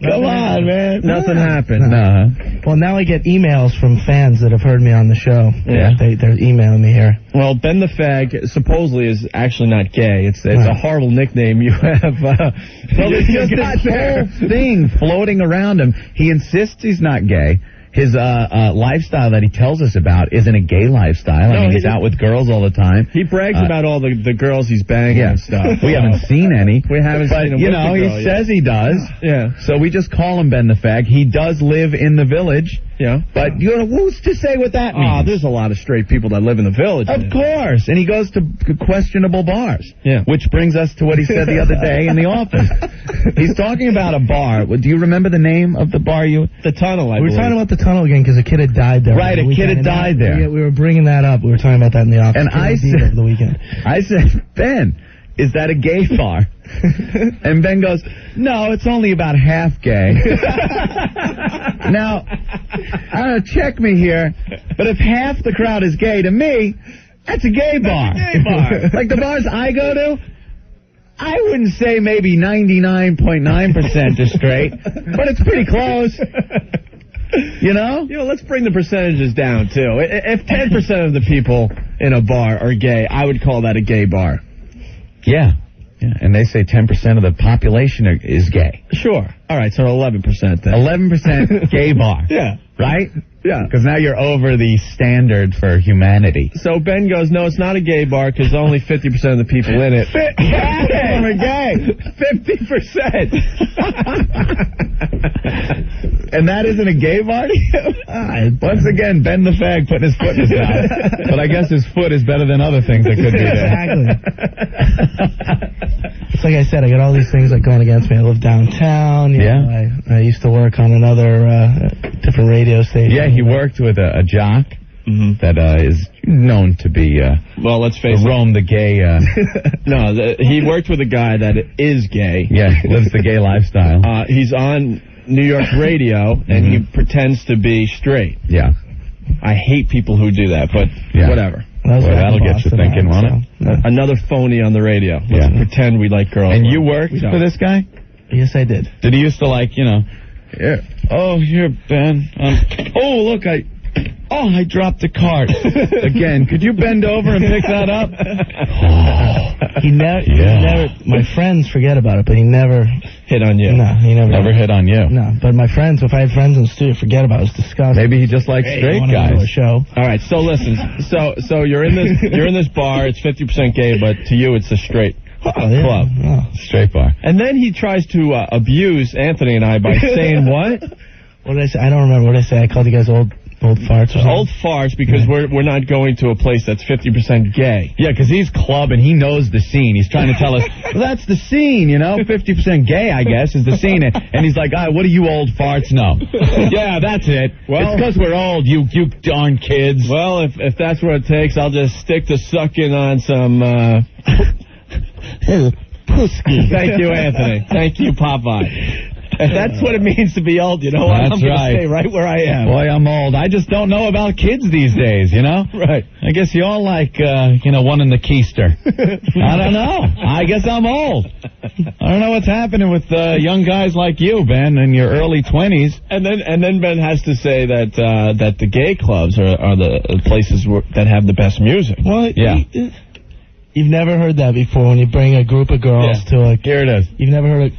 Come on, man. Nothing happened. No. Well, now I get emails from fans that have heard me on the show. Yeah. They're emailing me here. Well, Ben the Fag supposedly is actually not gay. It's a horrible nickname you have. Well, there's just this whole thing floating around him. He insists he's not gay. His lifestyle that he tells us about isn't a gay lifestyle. I mean, he's out with girls all the time. He brags about all the girls he's banging and stuff. We haven't seen any. We haven't seen him. But, he says he does. Yeah. So we just call him Ben the Fag. He does live in the village. Yeah. But who's to say what that means? There's a lot of straight people that live in the village. Of course. And he goes to questionable bars. Yeah. Which brings us to what he said the other day in the office. He's talking about a bar. Do you remember the name of the bar? The Tunnel, I believe. We were talking about the Tunnel again because a kid had died there. Right, a kid had died there. We were bringing that up. We were talking about that in the office. And I said, over the weekend. I said, Ben, is that a gay bar? And Ben goes, no, it's only about half gay. Now, I don't know, check me here, but if half the crowd is gay, to me, that's a gay bar. Like the bars I go to, I wouldn't say maybe 99.9% is straight, but it's pretty close. You know, let's bring the percentages down, too. If 10% of the people in a bar are gay, I would call that a gay bar. Yeah. And they say 10% of the population is gay. Sure. All right, so 11% then. 11% gay bar. Yeah. Right? Yeah. Because now you're over the standard for humanity. So Ben goes, no, it's not a gay bar because only 50% of the people in it are gay. 50%. And that isn't a gay bar to you? Once again, Ben the Fag putting his foot in his mouth. But I guess his foot is better than other things that could be there. Exactly. It's like I said, I got all these things going against me. I live downtown. You know, I used to work on another different radio station. Yeah, he worked with a jock that is known to be, well, let's face it, roam the gay. No, he worked with a guy that is gay. Yeah, lives the gay lifestyle. He's on New York radio, and he pretends to be straight. Yeah. I hate people who do that, but whatever. Well, that'll get you thinking, won't it? Another phony on the radio. Let's pretend we like girls. And you worked for this guy? Yes, I did. Did he used to oh, here, Ben. Oh, look, I dropped the cart. Again, could you bend over and pick that up? He never, my friends forget about it, but he never hit on you. No, he never hit on you. No, but my friends, if I had friends in the studio, forget about it. It's disgusting. Maybe he just likes straight guys. A show. All right, so listen. So you're in this bar. It's 50% gay, but to you it's a straight club. Oh. Straight bar. And then he tries to abuse Anthony and I by saying what? What did I say? I don't remember what I say. I called you guys old farts or something? Old farts because we're not going to a place that's 50% gay. Yeah, because he's club and he knows the scene. He's trying to tell us, well, that's the scene, 50% gay, I guess, is the scene. And he's like, what do you old farts know? Yeah, that's it. Well, it's because we're old, you darn kids. Well, if that's what it takes, I'll just stick to sucking on some... Thank you, Anthony. Thank you, Popeye. If that's what it means to be old, you know what? I'm going to stay right where I am. Boy, I'm old. I just don't know about kids these days, Right. I guess you all like, one in the keister. I don't know. I guess I'm old. I don't know what's happening with young guys like you, Ben, in your early 20s. And then Ben has to say that that the gay clubs are the places that have the best music. Well, Yeah. You've never heard that before when you bring a group of girls to a... Here it is. You've never heard of...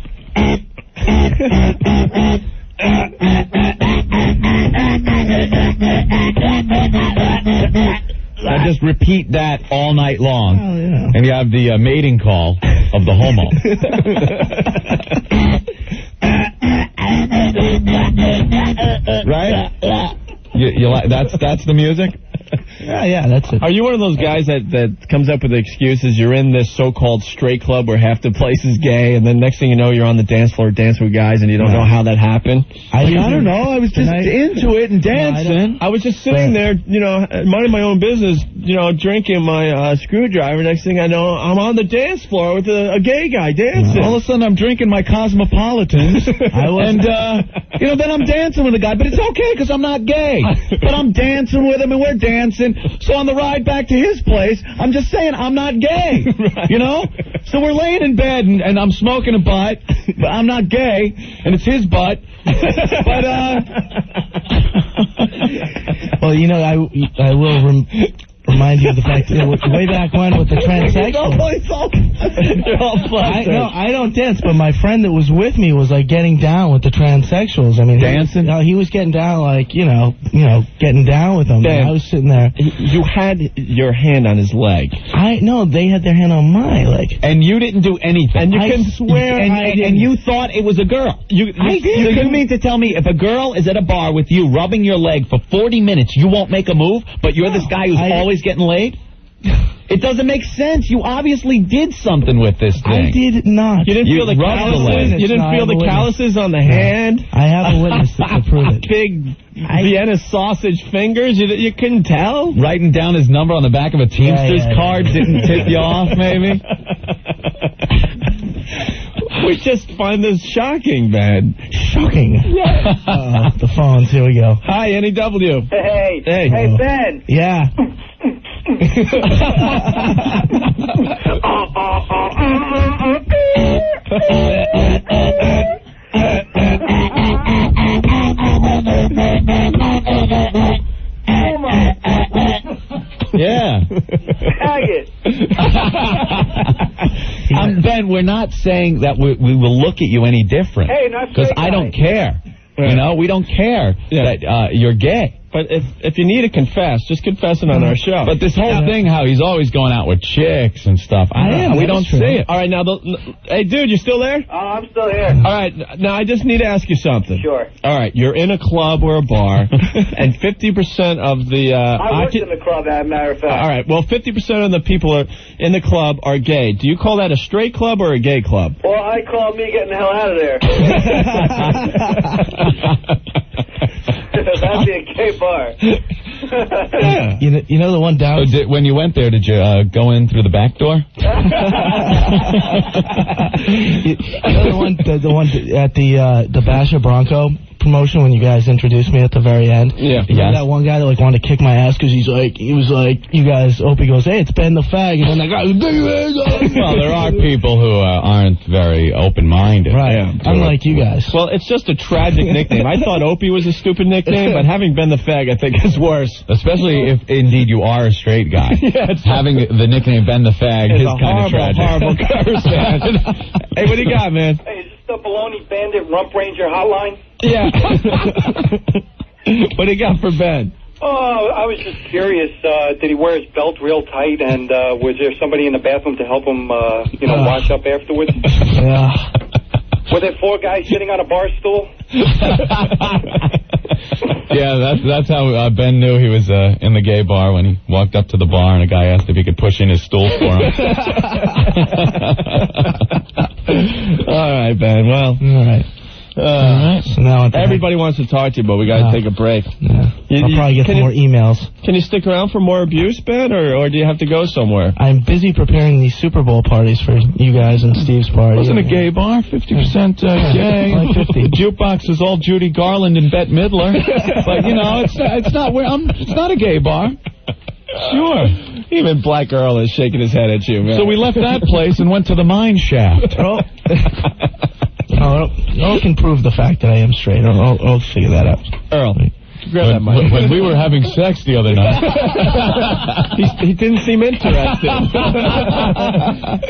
I just repeat that all night long. Oh, yeah. And you have the mating call of the homo. Right? You like that's the music? Yeah, that's it. Are you one of those guys that comes up with excuses? You're in this so-called straight club where half the place is gay, and then next thing you know, you're on the dance floor dancing with guys, and you don't know how that happened? I don't know. I was just into it and dancing. I was just sitting there, minding my own business, drinking my screwdriver. Next thing I know, I'm on the dance floor with a gay guy dancing. All of a sudden, I'm drinking my Cosmopolitans, and then I'm dancing with a guy. But it's okay because I'm not gay. But I'm dancing with him, and we're dancing. So on the ride back to his place, I'm just saying I'm not gay. Right. So we're laying in bed, and I'm smoking a butt, but I'm not gay, and it's his butt. But well, I will remind you of the fact that way back when with the transsexuals. I don't dance, but my friend that was with me was like getting down with the transsexuals. I mean, dancing? He was getting down like getting down with them. I was sitting there. You had your hand on his leg. They had their hand on my leg, and you didn't do anything. And you can swear, and you thought it was a girl. I did. So you mean to tell me if a girl is at a bar with you rubbing your leg for 40 minutes, you won't make a move, but you're this guy who's always getting laid? It doesn't make sense. You obviously did something with this thing. I did not. You didn't feel the calluses? You didn't feel the calluses on the hand? I have a witness to prove it. Big Vienna sausage fingers? You couldn't tell? Writing down his number on the back of a Teamsters card didn't tip you off, maybe? We just find this shocking, man. Shocking. Yeah. The phones. Here we go. Hi, NEW. Hey. Hey, Ben. Yeah. Yeah. Faggot. Ben, we're not saying that we will look at you any different. Hey, not because I don't care. We don't care that you're gay. But if you need to confess, just confess it on our show. But this whole thing, how he's always going out with chicks and stuff, we don't see it. All right, now, hey, dude, you still there? Oh, I'm still here. All right, now I just need to ask you something. Sure. All right, you're in a club or a bar, and 50% of the... I worked in the club, as a matter of fact. All right, well, 50% of the people in the club are gay. Do you call that a straight club or a gay club? Well, I call me getting the hell out of there. That'd be a gay bar. You know the one down... when you went there, did you go in through the back door? the one at the Basha Bronco promotion when you guys introduced me at the very end. Yeah. That one guy that wanted to kick my ass because he was like, you guys, Opie goes, hey, it's Ben the Fag, and then that guy goes, well, there are people who aren't very open-minded. Right. Unlike you guys. Well, it's just a tragic nickname. I thought Opie was a stupid nickname, but having Ben the Fag, I think, is worse. Especially if, indeed, you are a straight guy. Having the nickname Ben the Fag is kind of tragic. Horrible curse, man. Hey, what do you got, man? Hey, is this the Baloney Bandit Rump Ranger hotline? Yeah. What do you got for Ben? Oh, I was just curious. Did he wear his belt real tight, and was there somebody in the bathroom to help him, wash up afterwards? Yeah. Were there 4 guys sitting on a bar stool? Yeah, that's how Ben knew he was in the gay bar when he walked up to the bar and a guy asked if he could push in his stool for him. All right, Ben. Well, all right. So now everybody wants to talk to you, but we got to take a break. Yeah. I'll probably get some more emails. Can you stick around for more abuse, Ben, or do you have to go somewhere? I'm busy preparing these Super Bowl parties for you guys and Steve's party. Wasn't a gay bar, 50% gay. Like 50. Jukebox is all Judy Garland and Bette Midler. But it's not a gay bar. Sure. Even Black Earl is shaking his head at you, man. So we left that place and went to the mine shaft. Oh, Earl can prove the fact that I am straight. I'll figure that out. Earl, grab that mic. When we were having sex the other night, he didn't seem interested.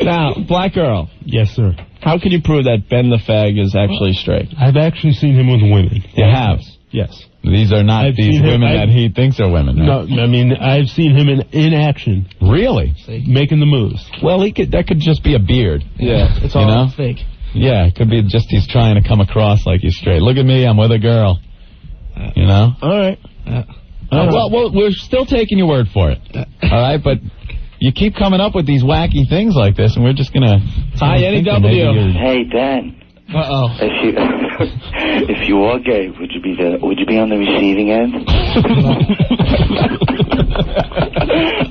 Now, Black Earl. Yes, sir. How can you prove that Ben the Fag is actually straight? I've actually seen him with women. You have? Yes. These are not these women that he thinks are women, right? No, I mean, I've seen him in action. Really? Making the moves. Well, that could just be a beard. Yeah. It's all fake. Yeah, it could be just he's trying to come across like he's straight. Look at me, I'm with a girl. You know? All right. Well, we're still taking your word for it. All right, but you keep coming up with these wacky things like this, and we're just going to... Hi, NEW. Hey, Dan. Uh-oh. If you were gay, would you be on the receiving end?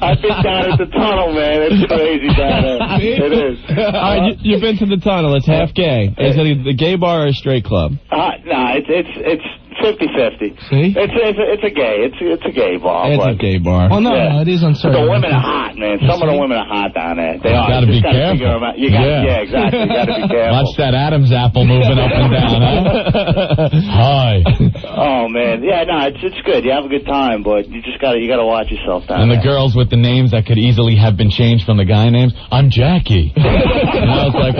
I've been down at the tunnel, man. It's crazy down there. It is. All right, you've been to the tunnel. It's half gay. Is it a gay bar or a straight club? No, it's 50-50. See? It's a gay. It's a gay bar. It's a gay bar. Well, no, it is on certain. The women are hot, man. Some of the women are hot down there. They are. Got to be careful. Figure them out. Yeah, exactly. You got to be careful. Watch that Adam's apple moving up and down, huh? Hi. Oh man, yeah, no, it's good. You have a good time, but you gotta watch yourself down And there. the girls with the names that could easily have been changed from the guy names. I'm Jackie. And I was like,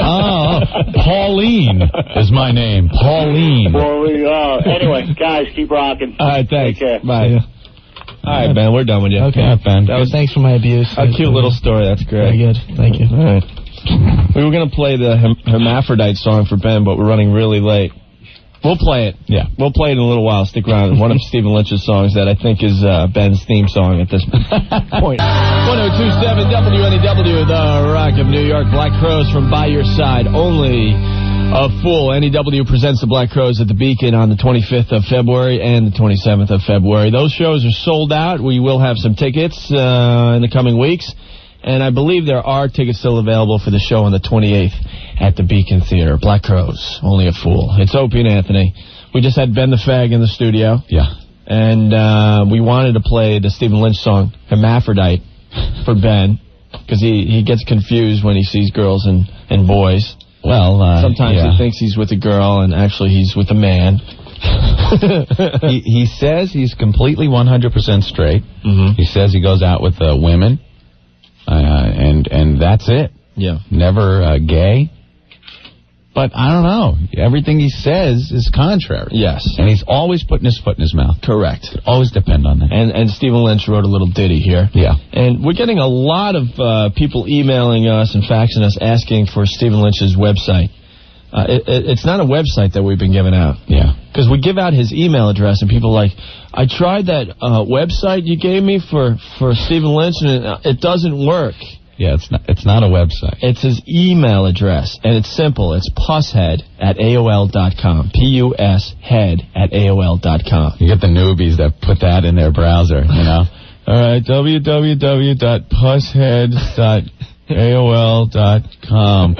Pauline is my name. Pauline. Anyway, guys, keep rocking. All right, thanks. Take care. Bye. All right, Ben, we're done with you. Okay. Yeah, Ben. Thanks for my abuse. A cute little story. That's great. Very good. Thank you. All right. We were going to play the Hermaphrodite song for Ben, but we're running really late. We'll play it. Yeah. We'll play it in a little while. Stick around. One of Stephen Lynch's songs that I think is Ben's theme song at this point. 1027 WNEW, the Rock of New York. Black Crowes from By Your Side. Only a Fool. NEW presents the Black Crowes at the Beacon on the 25th of February and the 27th of February. Those shows are sold out. We will have some tickets in the coming weeks. And I believe there are tickets still available for the show on the 28th at the Beacon Theater. Black Crowes, Only a Fool. It's Opie and Anthony. We just had Ben the Fag in the studio. Yeah. And we wanted to play the Stephen Lynch song, Hermaphrodite, for Ben, because he gets confused when he sees girls and boys. Well, sometimes he thinks he's with a girl, and actually he's with a man. he says he's completely 100% straight. Mm-hmm. He says he goes out with women. And that's it. Yeah. Never gay. But I don't know. Everything he says is contrary. Yes. And he's always putting his foot in his mouth. Correct. It always depend on that. And Stephen Lynch wrote a little ditty here. Yeah. And we're getting a lot of people emailing us and faxing us asking for Stephen Lynch's website. It's not a website that we've been giving out. Yeah. Because we give out his email address, and people are like, I tried that website you gave me for Stephen Lynch, and it doesn't work. Yeah, it's not a website. It's his email address, and it's simple. It's pushead@AOL.com. PUShead@AOL.com. You get the newbies that put that in their browser, you know. All right, www.pushead.AOL.com.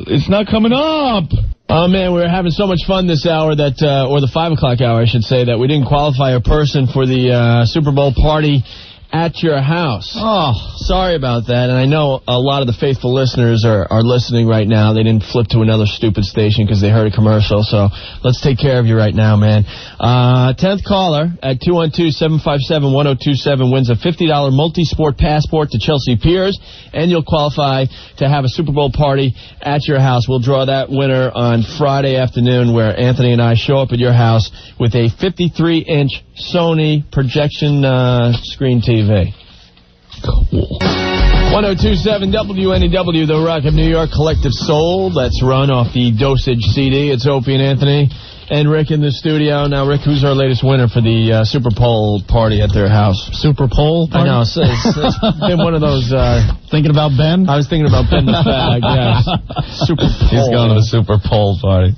It's not coming up. Oh, man, we were having so much fun this hour that, or the 5 o'clock hour, I should say, that we didn't qualify a person for the Super Bowl party at your house. Oh, sorry about that. And I know a lot of the faithful listeners are listening right now. They didn't flip to another stupid station because they heard a commercial. So let's take care of you right now, man. 10th caller at 212-757-1027 wins a $50 multi-sport passport to Chelsea Piers, and you'll qualify to have a Super Bowl party at your house. We'll draw that winner on Friday afternoon, where Anthony and I show up at your house with a 53-inch Sony projection screen TV. Cool. 1027 WNEW, the Rock of New York Collective Soul. That's run off the Dosage CD. It's Opie and Anthony and Rick in the studio. Now, Rick, who's our latest winner for the Super Bowl party at their house? Super Bowl party? I know. It's been one of those... thinking about Ben? I was thinking about Ben the Fag, yes. Super Bowl. He's going to the Super Bowl party.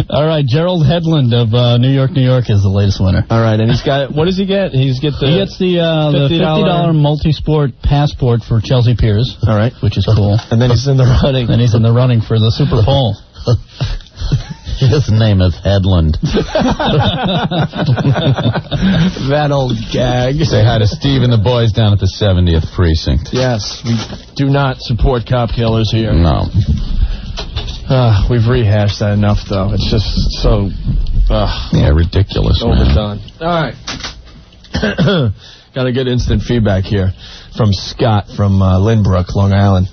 All right, Gerald Hedlund of New York is the latest winner. All right, and he's got, what does he get? He gets the $50 multi-sport passport for Chelsea Piers. All right, which is cool. And then he's in the running. Then he's in the running for the Super Bowl. His name is Headland. That old gag. Say hi to Steve and the boys down at the 70th precinct. Yes, we do not support cop killers here. No. We've rehashed that enough, though. It's just so... ridiculous, overdone. All right. Got to get instant feedback here from Scott from Lynbrook, Long Island.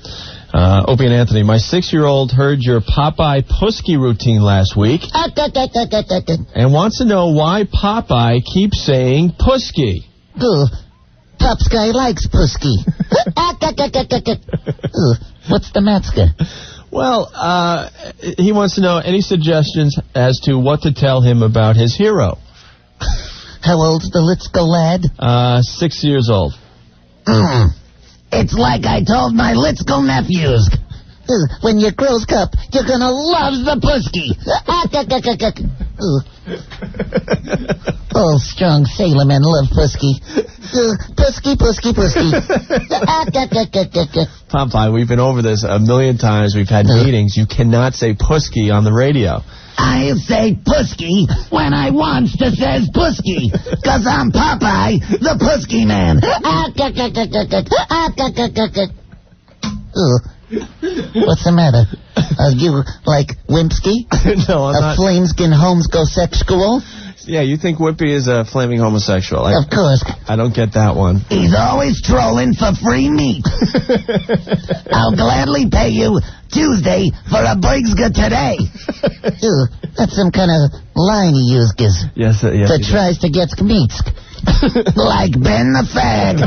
Opie and Anthony, my 6-year-old heard your Popeye Pusky routine last week and wants to know why Popeye keeps saying Pusky. Pop's guy likes Pusky. What's the matzka? Well, he wants to know any suggestions as to what to tell him about his hero. How old's the Let's Go lad? 6 years old. It's like I told my Let's Go nephews. When you grows up, you're gonna love the Pusky. All strong sailormen love Pusky. Pusky, Pusky, Pusky. Popeye, we've been over this a million times. We've had meetings. You cannot say Pusky on the radio. I say Pusky when I wants to says Pusky, 'cause I'm Popeye, the Pusky man. What's the matter? Are you like Wimpsky? No, I'm not. A flameskin homosexual? Yeah, you think Whippy is a flaming homosexual. Of course. I don't get that one. He's always trolling for free meat. I'll gladly pay you Tuesday for a Briggsga today. That's some kind of line he uses. Yes. That tries to get meat. Like Ben the Fag.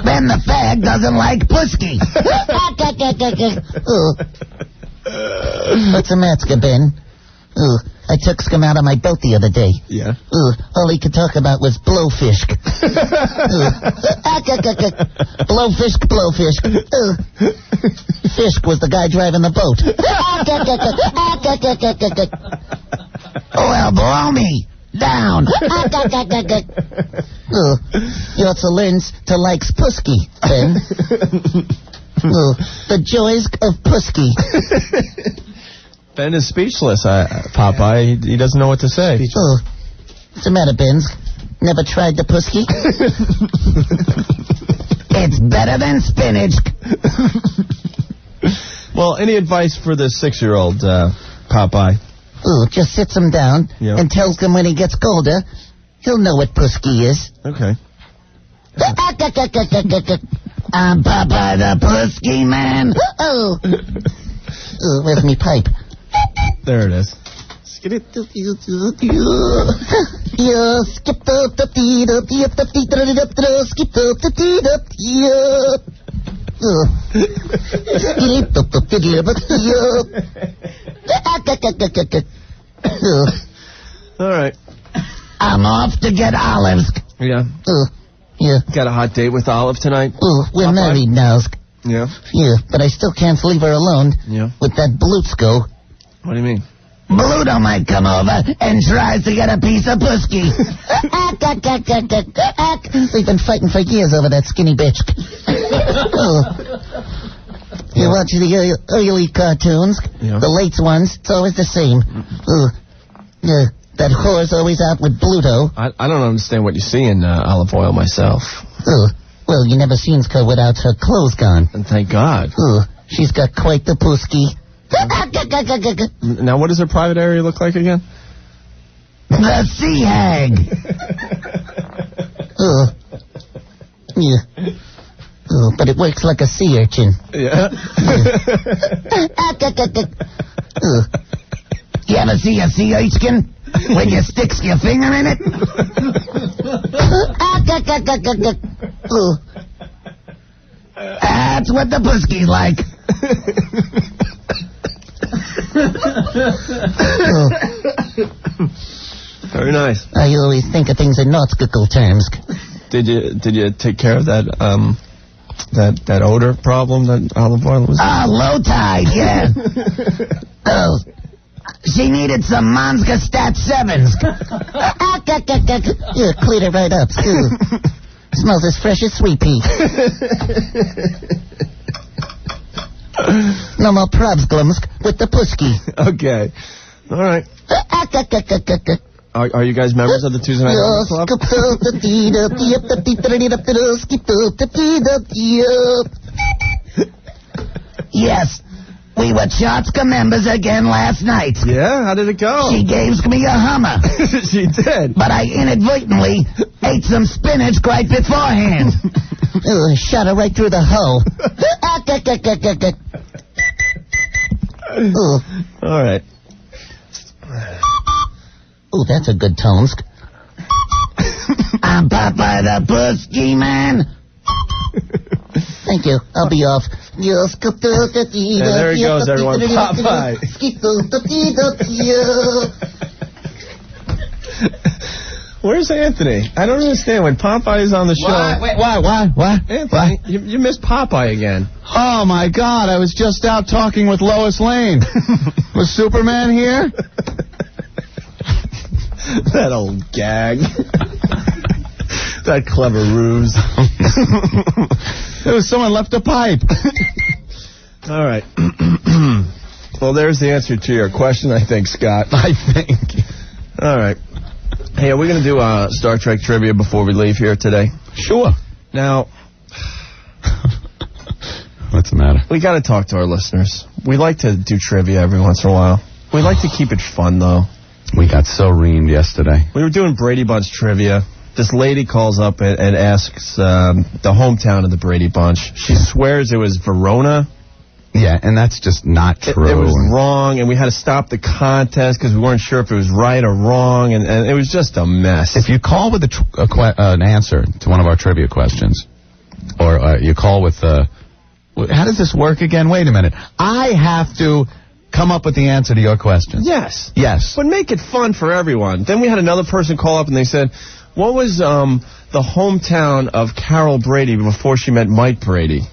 Ben the Fag doesn't like Pusky. What's the matter, Ben? I took Scum out of my boat the other day. Yeah. All he could talk about was blowfish. Blowfish. Fish was the guy driving the boat. Well, blow me down. You also learns to like Pusky, Ben. The joys of Pusky. Ben is speechless, Popeye. He doesn't know what to say. What's the matter, Ben? Never tried the Pusky? It's better than spinach. Well, any advice for the 6-year-old, Popeye? Just sits him down and tells him when he gets colder, he'll know what Pusky is. Okay. I'm Popeye the Pusky man. Where's me pipe? There it is. Skip the All right. I'm off to get olives. Yeah. Yeah. Got a hot date with Olive tonight? We're married now. Yeah. Yeah, but I still can't leave her alone. Yeah. With that Blutsko. What do you mean? Bluto might come over and tries to get a piece of Pusky. We've been fighting for years over that skinny bitch. You watch the early cartoons, the late ones, it's always the same. That whore's always out with Bluto. I don't understand what you see in olive oil myself. Well, you never seen her without her clothes gone. And thank God. She's got quite the Pusky. Now, what does her private area look like again? The sea hag. But it works like a sea urchin. Yeah. You ever see a sea urchin when you sticks your finger in it? That's what the Pusky's like. Very nice. I always think of things in nautical terms. Did you take care of that that odor problem that olive oil was? Low tide, yeah. She needed some Monska Stat 7s. Yeah, cleaned it right up. Smells as fresh as sweet pea. No more problems with the pusky. Okay. All right. Are you guys members of the Tuesday Night Club? Yes. We were Chotska members again last night. Yeah? How did it go? She gave me a Hummer. She did. But I inadvertently ate some spinach right beforehand. Shot her right through the hole. All right. Ooh, that's a good Tomsk. I'm Popeye the Pusky Man. Thank you. I'll be off. And there he goes, everyone. Popeye. Where's Anthony? I don't understand. When Popeye is on the show... Why? Anthony, you missed Popeye again. Oh, my God. I was just out talking with Lois Lane. Was Superman here? That old gag. That clever ruse. There was someone left a pipe. All right. Well, there's the answer to your question, I think, Scott. I think. All right. Hey, are we going to do Star Trek trivia before we leave here today? Sure. Now... What's the matter? We got to talk to our listeners. We like to do trivia every once in a while. We like to keep it fun, though. We got so reamed yesterday. We were doing Brady Bunch trivia. This lady calls up and asks the hometown of the Brady Bunch. She swears it was Verona. Yeah, and that's just not true. It was wrong, and we had to stop the contest because we weren't sure if it was right or wrong, and it was just a mess. If you call with an answer to one of our trivia questions, or you call with... how does this work again? Wait a minute. I have to come up with the answer to your question. Yes. Yes. But make it fun for everyone. Then we had another person call up, and they said... What was the hometown of Carol Brady before she met Mike Brady?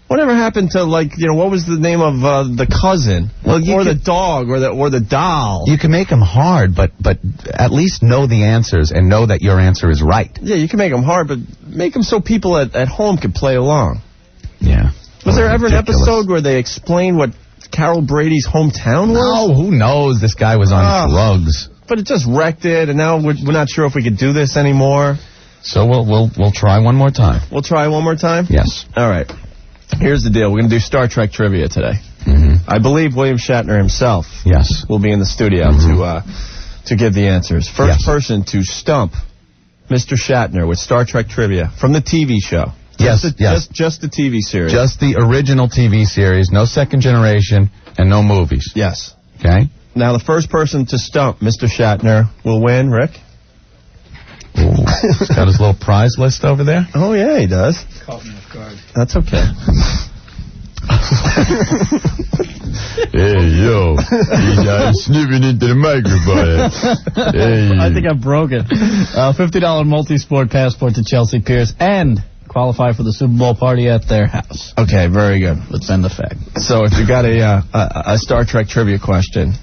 Whatever happened to, what was the name of the cousin? Well, or the dog, or the doll? You can make them hard, but at least know the answers and know that your answer is right. Yeah, you can make them hard, but make them so people at home can play along. Yeah. Was there ever an episode where they explained what Carol Brady's hometown was? No, who knows? This guy was on drugs. But it just wrecked it, and now we're not sure if we could do this anymore. So we'll try one more time. We'll try one more time? Yes. All right. Here's the deal. We're going to do Star Trek trivia today. I believe William Shatner himself will be in the studio to give the answers. First person to stump Mr. Shatner with Star Trek trivia from the TV show. Just the TV series. Just the original TV series, no second generation, and no movies. Yes. Okay. Now, the first person to stump Mr. Shatner will win, Rick. Ooh, he's got his little prize list over there. Oh, yeah, he does. Caught me off guard. That's okay. Hey, yo. He's sniffing into the microphone. Hey. I think I broke it. $50 multi-sport passport to Chelsea Pierce and qualify for the Super Bowl party at their house. Okay, very good. Let's end the fact. So if you got a Star Trek trivia question,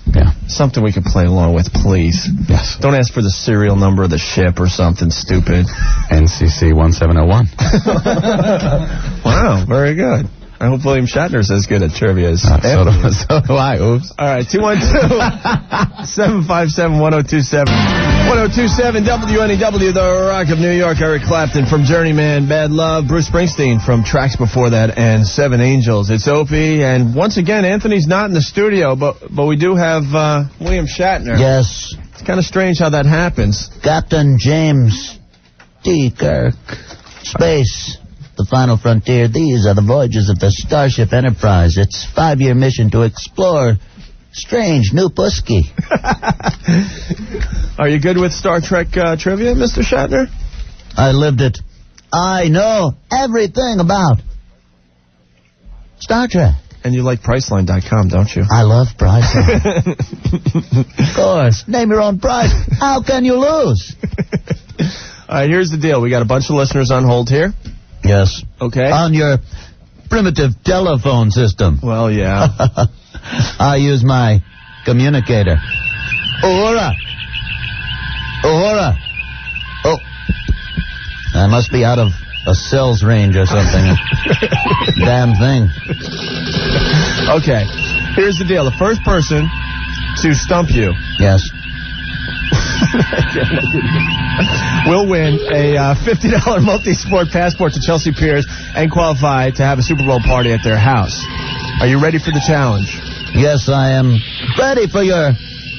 something we could play along with, please. Yes. Don't ask for the serial number of the ship or something stupid. NCC 1701. Wow, very good. I hope William Shatner's as good at trivia as so do I. Oops. All right, 212-757-1027. 1027 WNEW, the Rock of New York. Eric Clapton from Journeyman, Bad Love. Bruce Springsteen from tracks before that, and Seven Angels. It's Opie, and once again, Anthony's not in the studio, but we do have William Shatner. Yes. It's kind of strange how that happens. Captain James T. Kirk. Space. The final frontier. These are the voyages of the Starship Enterprise. Its 5-year mission to explore strange new Pusky. Are you good with Star Trek trivia, Mr. Shatner? I lived it. I know everything about Star Trek. And you like Priceline.com, don't you? I love Priceline. Of course. Name your own price. How can you lose? All right, here's the deal. We got a bunch of listeners on hold here. Yes. Okay. On your primitive telephone system. Well, yeah. I use my communicator. Uhura. Uhura. Oh. I must be out of a cell's range or something. Damn thing. Okay. Here's the deal. The first person to stump you. Yes. will win a $50 multi-sport passport to Chelsea Piers and qualify to have a Super Bowl party at their house. Are you ready for the challenge? Yes, I am ready for your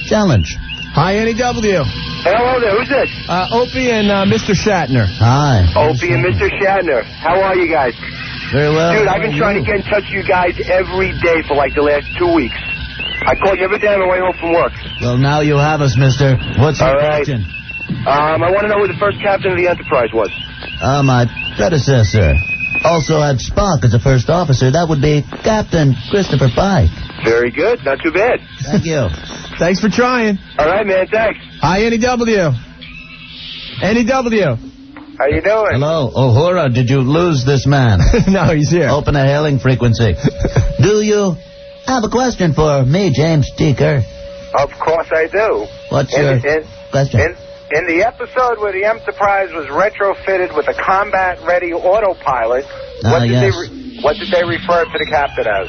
challenge. Hi, NEW. Hello there. Who's this? Opie and Mr. Shatner. Hi. Opie and Mr. Shatner. How are you guys? Very well. Dude, I've been trying to get in touch with you guys every day for like the last 2 weeks. I called you every day on the way home from work. Well, now you have us, mister. What's your question? I want to know who the first captain of the Enterprise was. My predecessor. Also had Spock as a first officer. That would be Captain Christopher Pike. Very good. Not too bad. Thank you. Thanks for trying. All right, man. Thanks. Hi, NEW. NEW. How you doing? Hello. Uhura, did you lose this man? No, he's here. Open a hailing frequency. Do you have a question for me, James T. Kirk? Of course I do. What's your question? In the episode where the Enterprise was retrofitted with a combat-ready autopilot, what did they refer to the captain as?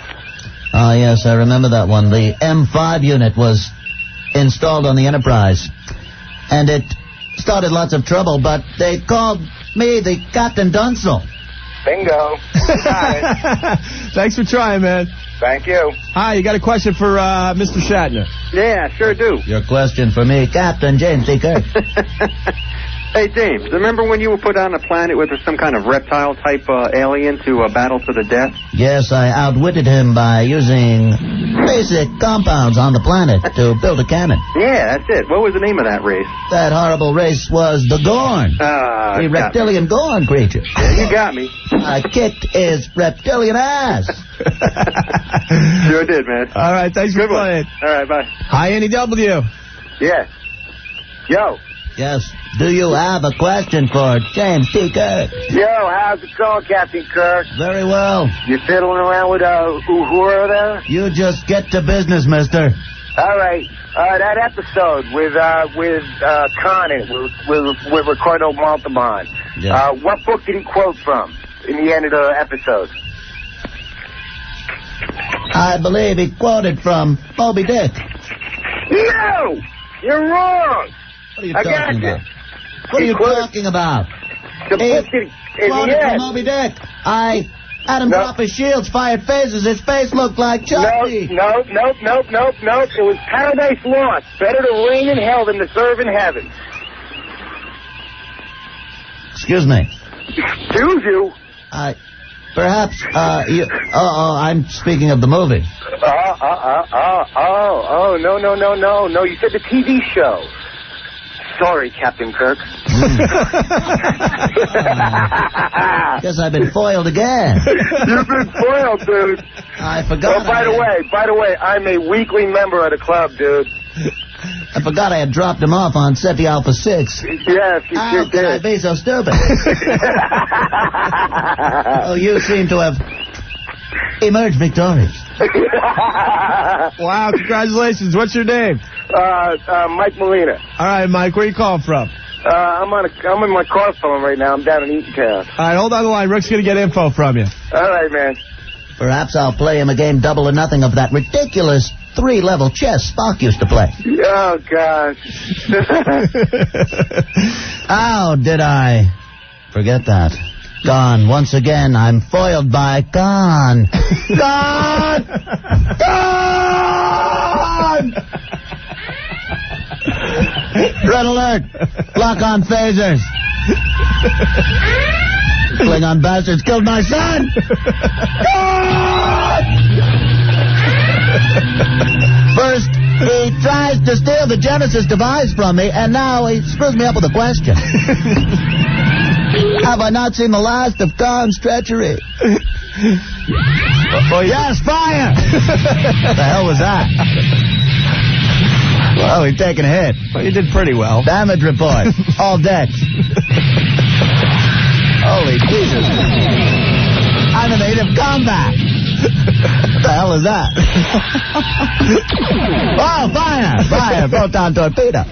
Ah, yes, I remember that one. The M5 unit was installed on the Enterprise, and it started lots of trouble, but they called me the Captain Dunsel. Bingo. Got it. Thanks for trying, man. Thank you. Hi, you got a question for Mr. Shatner? Yeah, sure do. Your question for me, Captain James T. Kirk. Hey, James, remember when you were put on a planet with some kind of reptile-type alien to battle to the death? Yes, I outwitted him by using basic compounds on the planet to build a cannon. Yeah, that's it. What was the name of that race? That horrible race was the Gorn. The reptilian Gorn creature. Yeah, you got me. I kicked his reptilian ass. Sure did, man. All right, thanks for playing. All right, bye. Hi, NEW. Yeah. Yo. Yes. Do you have a question for James T. Kirk? Yo, how's it going, Captain Kirk? Very well. You fiddling around with Uhura there? You just get to business, mister. All right. That episode with Khan in it, with Ricardo Montalban. Yeah. What book did he quote from in the end of the episode? I believe he quoted from Moby Dick. No! You're wrong! What are you talking about? What are you talking about? The book quoted from Moby Dick. I had him drop his shields, fired phasers. His face looked like Chucky. Nope. It was Paradise Lost. Better to reign in hell than to serve in heaven. Excuse me. Excuse you? Perhaps, I'm speaking of the movie. No, you said the TV show. Sorry, Captain Kirk. Guess I've been foiled again. You've been foiled, dude. I forgot. Oh, by the way, I'm a weekly member of the club, dude. I forgot I had dropped him off on SETI Alpha 6. Yes, you sure did. How could I be so stupid? Oh, you seem to have emerged victorious. Wow, congratulations. What's your name? Mike Molina. All right, Mike, where you calling from? I'm in my car phone right now. I'm down in Eatontown. All right, hold on the line. Rick's going to get info from you. All right, man. Perhaps I'll play him a game double or nothing of that ridiculous 3-level chess Spock used to play. Oh, gosh. How did I forget that? Gone. Once again, I'm foiled by Gone. Gone! Gone! Red alert! Lock on phasers. Klingon bastards killed my son! Gone! First, he tries to steal the Genesis device from me, and now he screws me up with a question. Have I not seen the last of Khan's treachery? Yes, fire! What the hell was that? Well, he's taking a hit. Well, you did pretty well. Damage report. All decks. Holy Jesus. I'm in the heat of combat. What the hell is that? Oh, fire! Fire! Proton torpedo.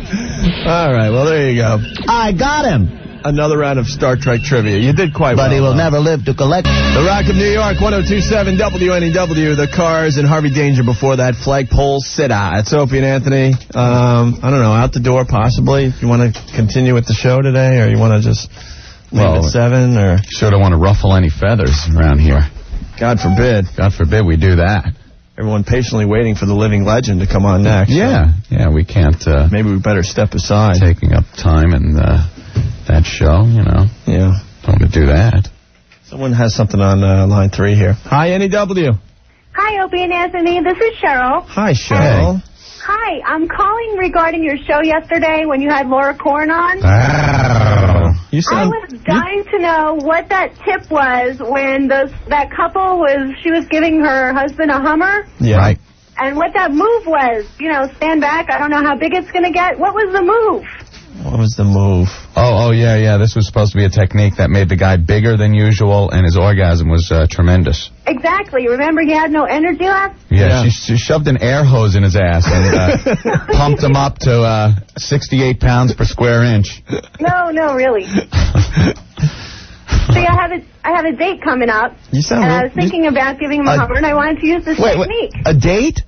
All right, well, there you go. I got him. another round of Star Trek trivia. You did quite well. But he will never live to collect. The Rock of New York, 102.7 WNEW. The Cars and Harvey Danger before that. Flagpole Sit-Out. It's Opie and Anthony. I don't know, out the door possibly. You want to continue with the show today, or you want to just leave at 7? Or sure don't want to ruffle any feathers around here. God forbid. God forbid we do that. Everyone patiently waiting for the living legend to come on next. Yeah, yeah, we can't. Maybe we better step aside. Taking up time in that show, you know. Yeah. Don't want to do that. Someone has something on line 3 here. Hi, NEW. Hi, Opie and Anthony. This is Cheryl. Hi, Cheryl. Hi, I'm calling regarding your show yesterday when you had Laura Korn on. I was dying to know what that tip was when that couple she was giving her husband a Hummer. Yeah. Right. And what that move was. You know, stand back. I don't know how big it's going to get. What was the move? What was the move? Oh, yeah. This was supposed to be a technique that made the guy bigger than usual, and his orgasm was tremendous. Exactly. Remember, he had no energy left? Yeah. She shoved an air hose in his ass and pumped him up to 68 pounds per square inch. No, really. See, I have a date coming up, and I was thinking about giving him a Hummer, and I wanted to use this technique. A date?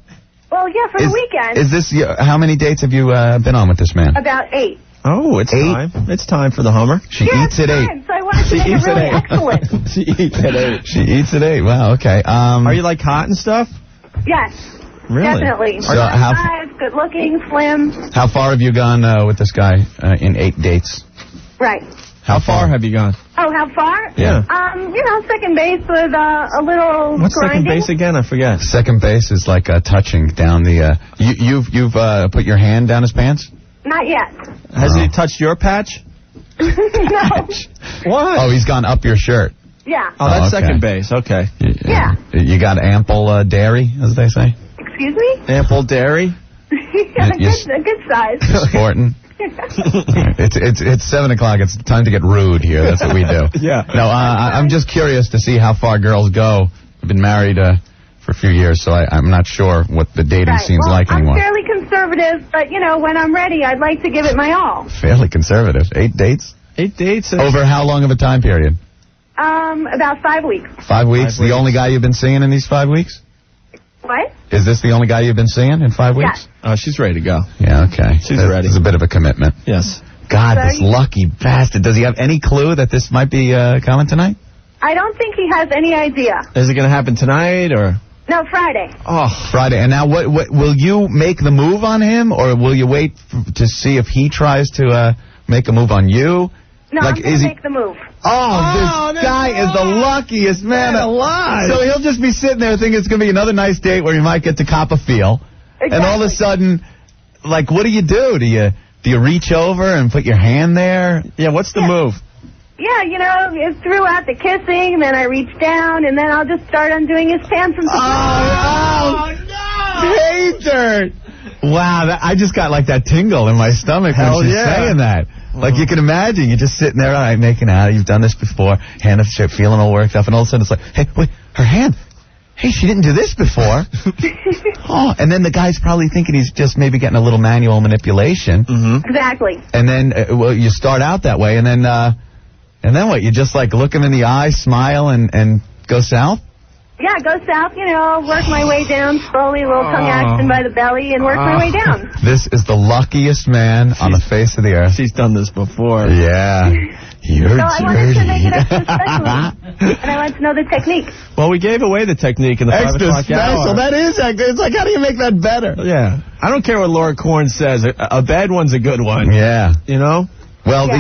Well, yeah, for the weekend. Is this how many dates have you been on with this man? About 8. Oh, it's 8? Time. It's time for the Hummer. She eats at 8. So I wanted to make it really excellent. She eats at 8. She eats at 8. Wow, okay. Are you like hot and stuff? Yes. Really? Definitely. So good looking, slim. How far have you gone with this guy in 8 dates? Right. How far have you gone? Oh, how far? Yeah. Second base with a little What's grinding. second base again? I forget. Second base is like touching down the... You've put your hand down his pants? Not yet. Has he touched your patch? No. What? Oh, he's gone up your shirt. Yeah. Oh, that's okay. second base. Okay. Yeah. You got ample dairy, as they say? Excuse me? Ample dairy? A good size. Sporting? It's 7 o'clock. It's time to get rude here. That's what we do. Yeah. No, I'm just curious to see how far girls go. I've been married for a few years, so I'm not sure what the dating scene's like anymore. I'm fairly conservative, but, when I'm ready, I'd like to give it my all. Fairly conservative. 8 dates? 8 dates? Over how long of a time period? About 5 weeks. 5 weeks? The only guy you've been seeing in these 5 weeks? What? Is this the only guy you've been seeing in 5 weeks? Yeah. Oh, she's ready to go. Yeah, okay. She's ready. It's a bit of a commitment. Yes. God, this lucky bastard. Does he have any clue that this might be coming tonight? I don't think he has any idea. Is it going to happen tonight, or? No, Friday. Oh, Friday. And now, what will you make the move on him, or will you wait to see if he tries to make a move on you? No, I'm going to make the move. Oh, this guy is the luckiest man alive. So he'll just be sitting there thinking it's going to be another nice date where he might get to cop a feel. Exactly. And all of a sudden, like, what do? Do you reach over and put your hand there? Yeah, what's the move? Yeah, it's throughout the kissing, then I reach down, and then I'll just start undoing his pants from the no! Painter! Wow, I just got like that tingle in my stomach when she's saying that. Like, you can imagine, you're just sitting there, all right, making out. You've done this before. Hand up the shirt, feeling all worked up, and all of a sudden it's like, hey, wait, her hand. Hey, she didn't do this before. And then the guy's probably thinking he's just maybe getting a little manual manipulation. Mm-hmm. Exactly. And then, you start out that way, and then what? You just, like, look him in the eye, smile, and go south? Yeah, go south, work my way down slowly, a little tongue action by the belly, and work my way down. This is the luckiest man on the face of the earth. She's done this before. Yeah. You're dirty. I wanted to make it extra special, and I wanted to know the technique. Well, we gave away the technique in the 5 o'clock hour. Extra special. That is extra. It's like, how do you make that better? Yeah. I don't care what Laura Korn says. A bad one's a good one. Yeah. Well,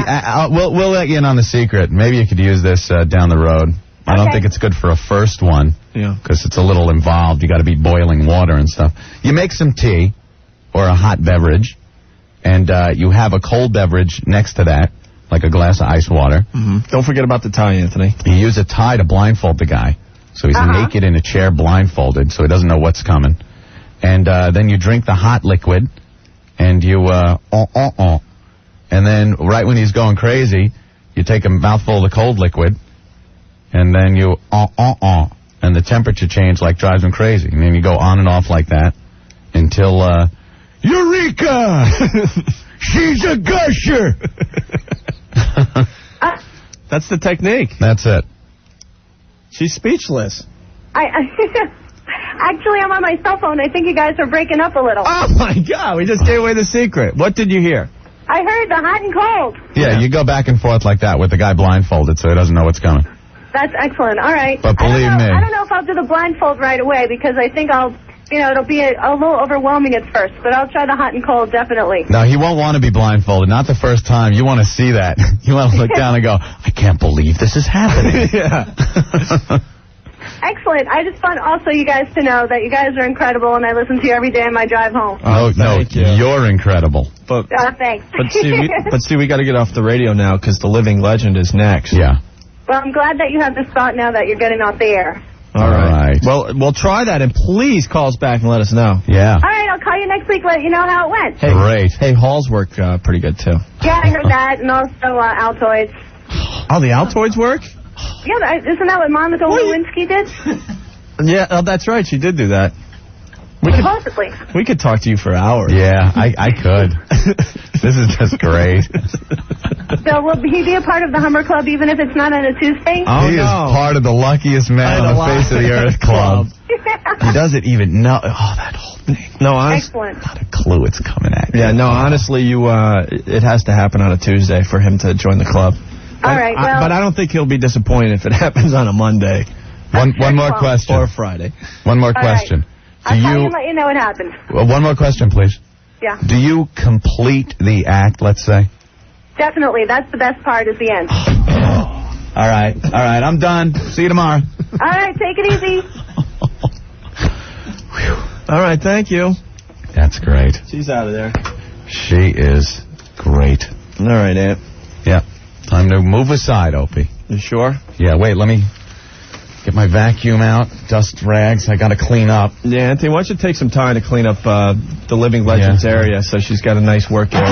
we'll let you in on the secret. Maybe you could use this down the road. I don't think it's good for a first one. Yeah. Because it's a little involved. You got to be boiling water and stuff. You make some tea or a hot beverage, and you have a cold beverage next to that, like a glass of ice water. Mm-hmm. Don't forget about the tie, Anthony. You use a tie to blindfold the guy. So he's naked in a chair blindfolded, so he doesn't know what's coming. And then you drink the hot liquid, and you, and then right when he's going crazy, you take a mouthful of the cold liquid, and then you, and the temperature change like drives him crazy. And then you go on and off like that until, Eureka! She's a gusher! That's the technique. That's it. She's speechless. Actually, I'm on my cell phone. I think you guys are breaking up a little. Oh, my God. We just gave away the secret. What did you hear? I heard the hot and cold. Yeah, you go back and forth like that with the guy blindfolded so he doesn't know what's coming. That's excellent. All right. But believe me. I don't know if I'll do the blindfold right away because I think it'll be a little overwhelming at first, but I'll try the hot and cold definitely. No, he won't want to be blindfolded. Not the first time. You want to see that. You want to look down and go, I can't believe this is happening. Yeah. Excellent. I just want also you guys to know that you guys are incredible, and I listen to you every day on my drive home. Oh, no, you're incredible. But thanks. But see, we got to get off the radio now because the living legend is next. Yeah. Well, I'm glad that you have this thought now that you're getting off the air. All right. Well, we'll try that, and please call us back and let us know. Yeah. All right, I'll call you next week, let you know how it went. Hey, great. Hey, Hall's work pretty good, too. Yeah, I heard that, and also Altoids. Oh, the Altoids work? Yeah, isn't that what Monica Lewinsky did? Yeah, that's right. She did do that. Supposedly. We could talk to you for hours. Yeah, I could. This is just great. So will he be a part of the Hummer Club even if it's not on a Tuesday? He is part of the luckiest man on the face of the earth club. He doesn't even know. Oh, that whole thing. No, honestly. Excellent. Not a clue it's coming at you. Yeah, no, honestly, it has to happen on a Tuesday for him to join the club. All right, well. But I don't think he'll be disappointed if it happens on a Monday. One more question. Or Friday. One more question. I'll call you and let you know what happened. Well, one more question, please. Yeah. Do you complete the act, let's say? Definitely. That's the best part is the end. All right. I'm done. See you tomorrow. All right. Take it easy. All right. Thank you. That's great. She's out of there. She is great. All right, Aunt. Yeah. Time to move aside, Opie. You sure? Yeah, wait, let me get my vacuum out, dust rags. I got to clean up. Yeah, Anthony, why don't you take some time to clean up the Living Legends area so she's got a nice work area.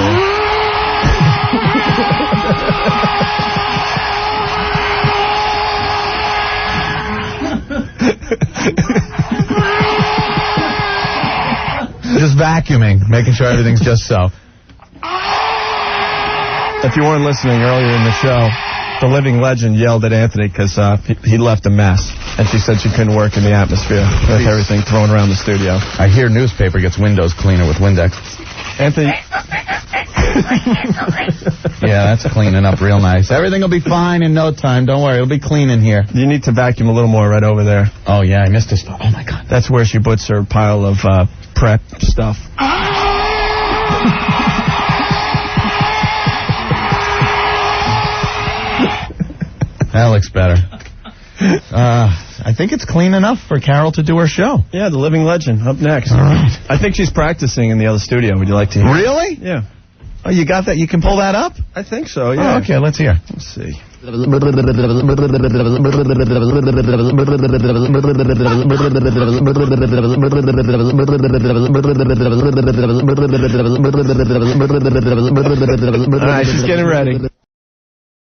Just vacuuming, making sure everything's just so. If you weren't listening earlier in the show, the Living Legend yelled at Anthony because he left a mess, and she said she couldn't work in the atmosphere with everything thrown around the studio. I hear newspaper gets windows cleaner with Windex. Anthony. Yeah, that's cleaning up real nice. Everything will be fine in no time. Don't worry, it'll be clean in here. You need to vacuum a little more right over there. Oh, yeah, I missed a spot. Oh, my God. That's where she puts her pile of prep stuff. That looks better. I think it's clean enough for Carol to do her show. Yeah, the Living Legend up next. All right. I think she's practicing in the other studio. Would you like to hear? Really? Yeah. Oh, you got that? You can pull that up? I think so, yeah. Oh, okay, let's hear. Let's see. All right, she's getting ready.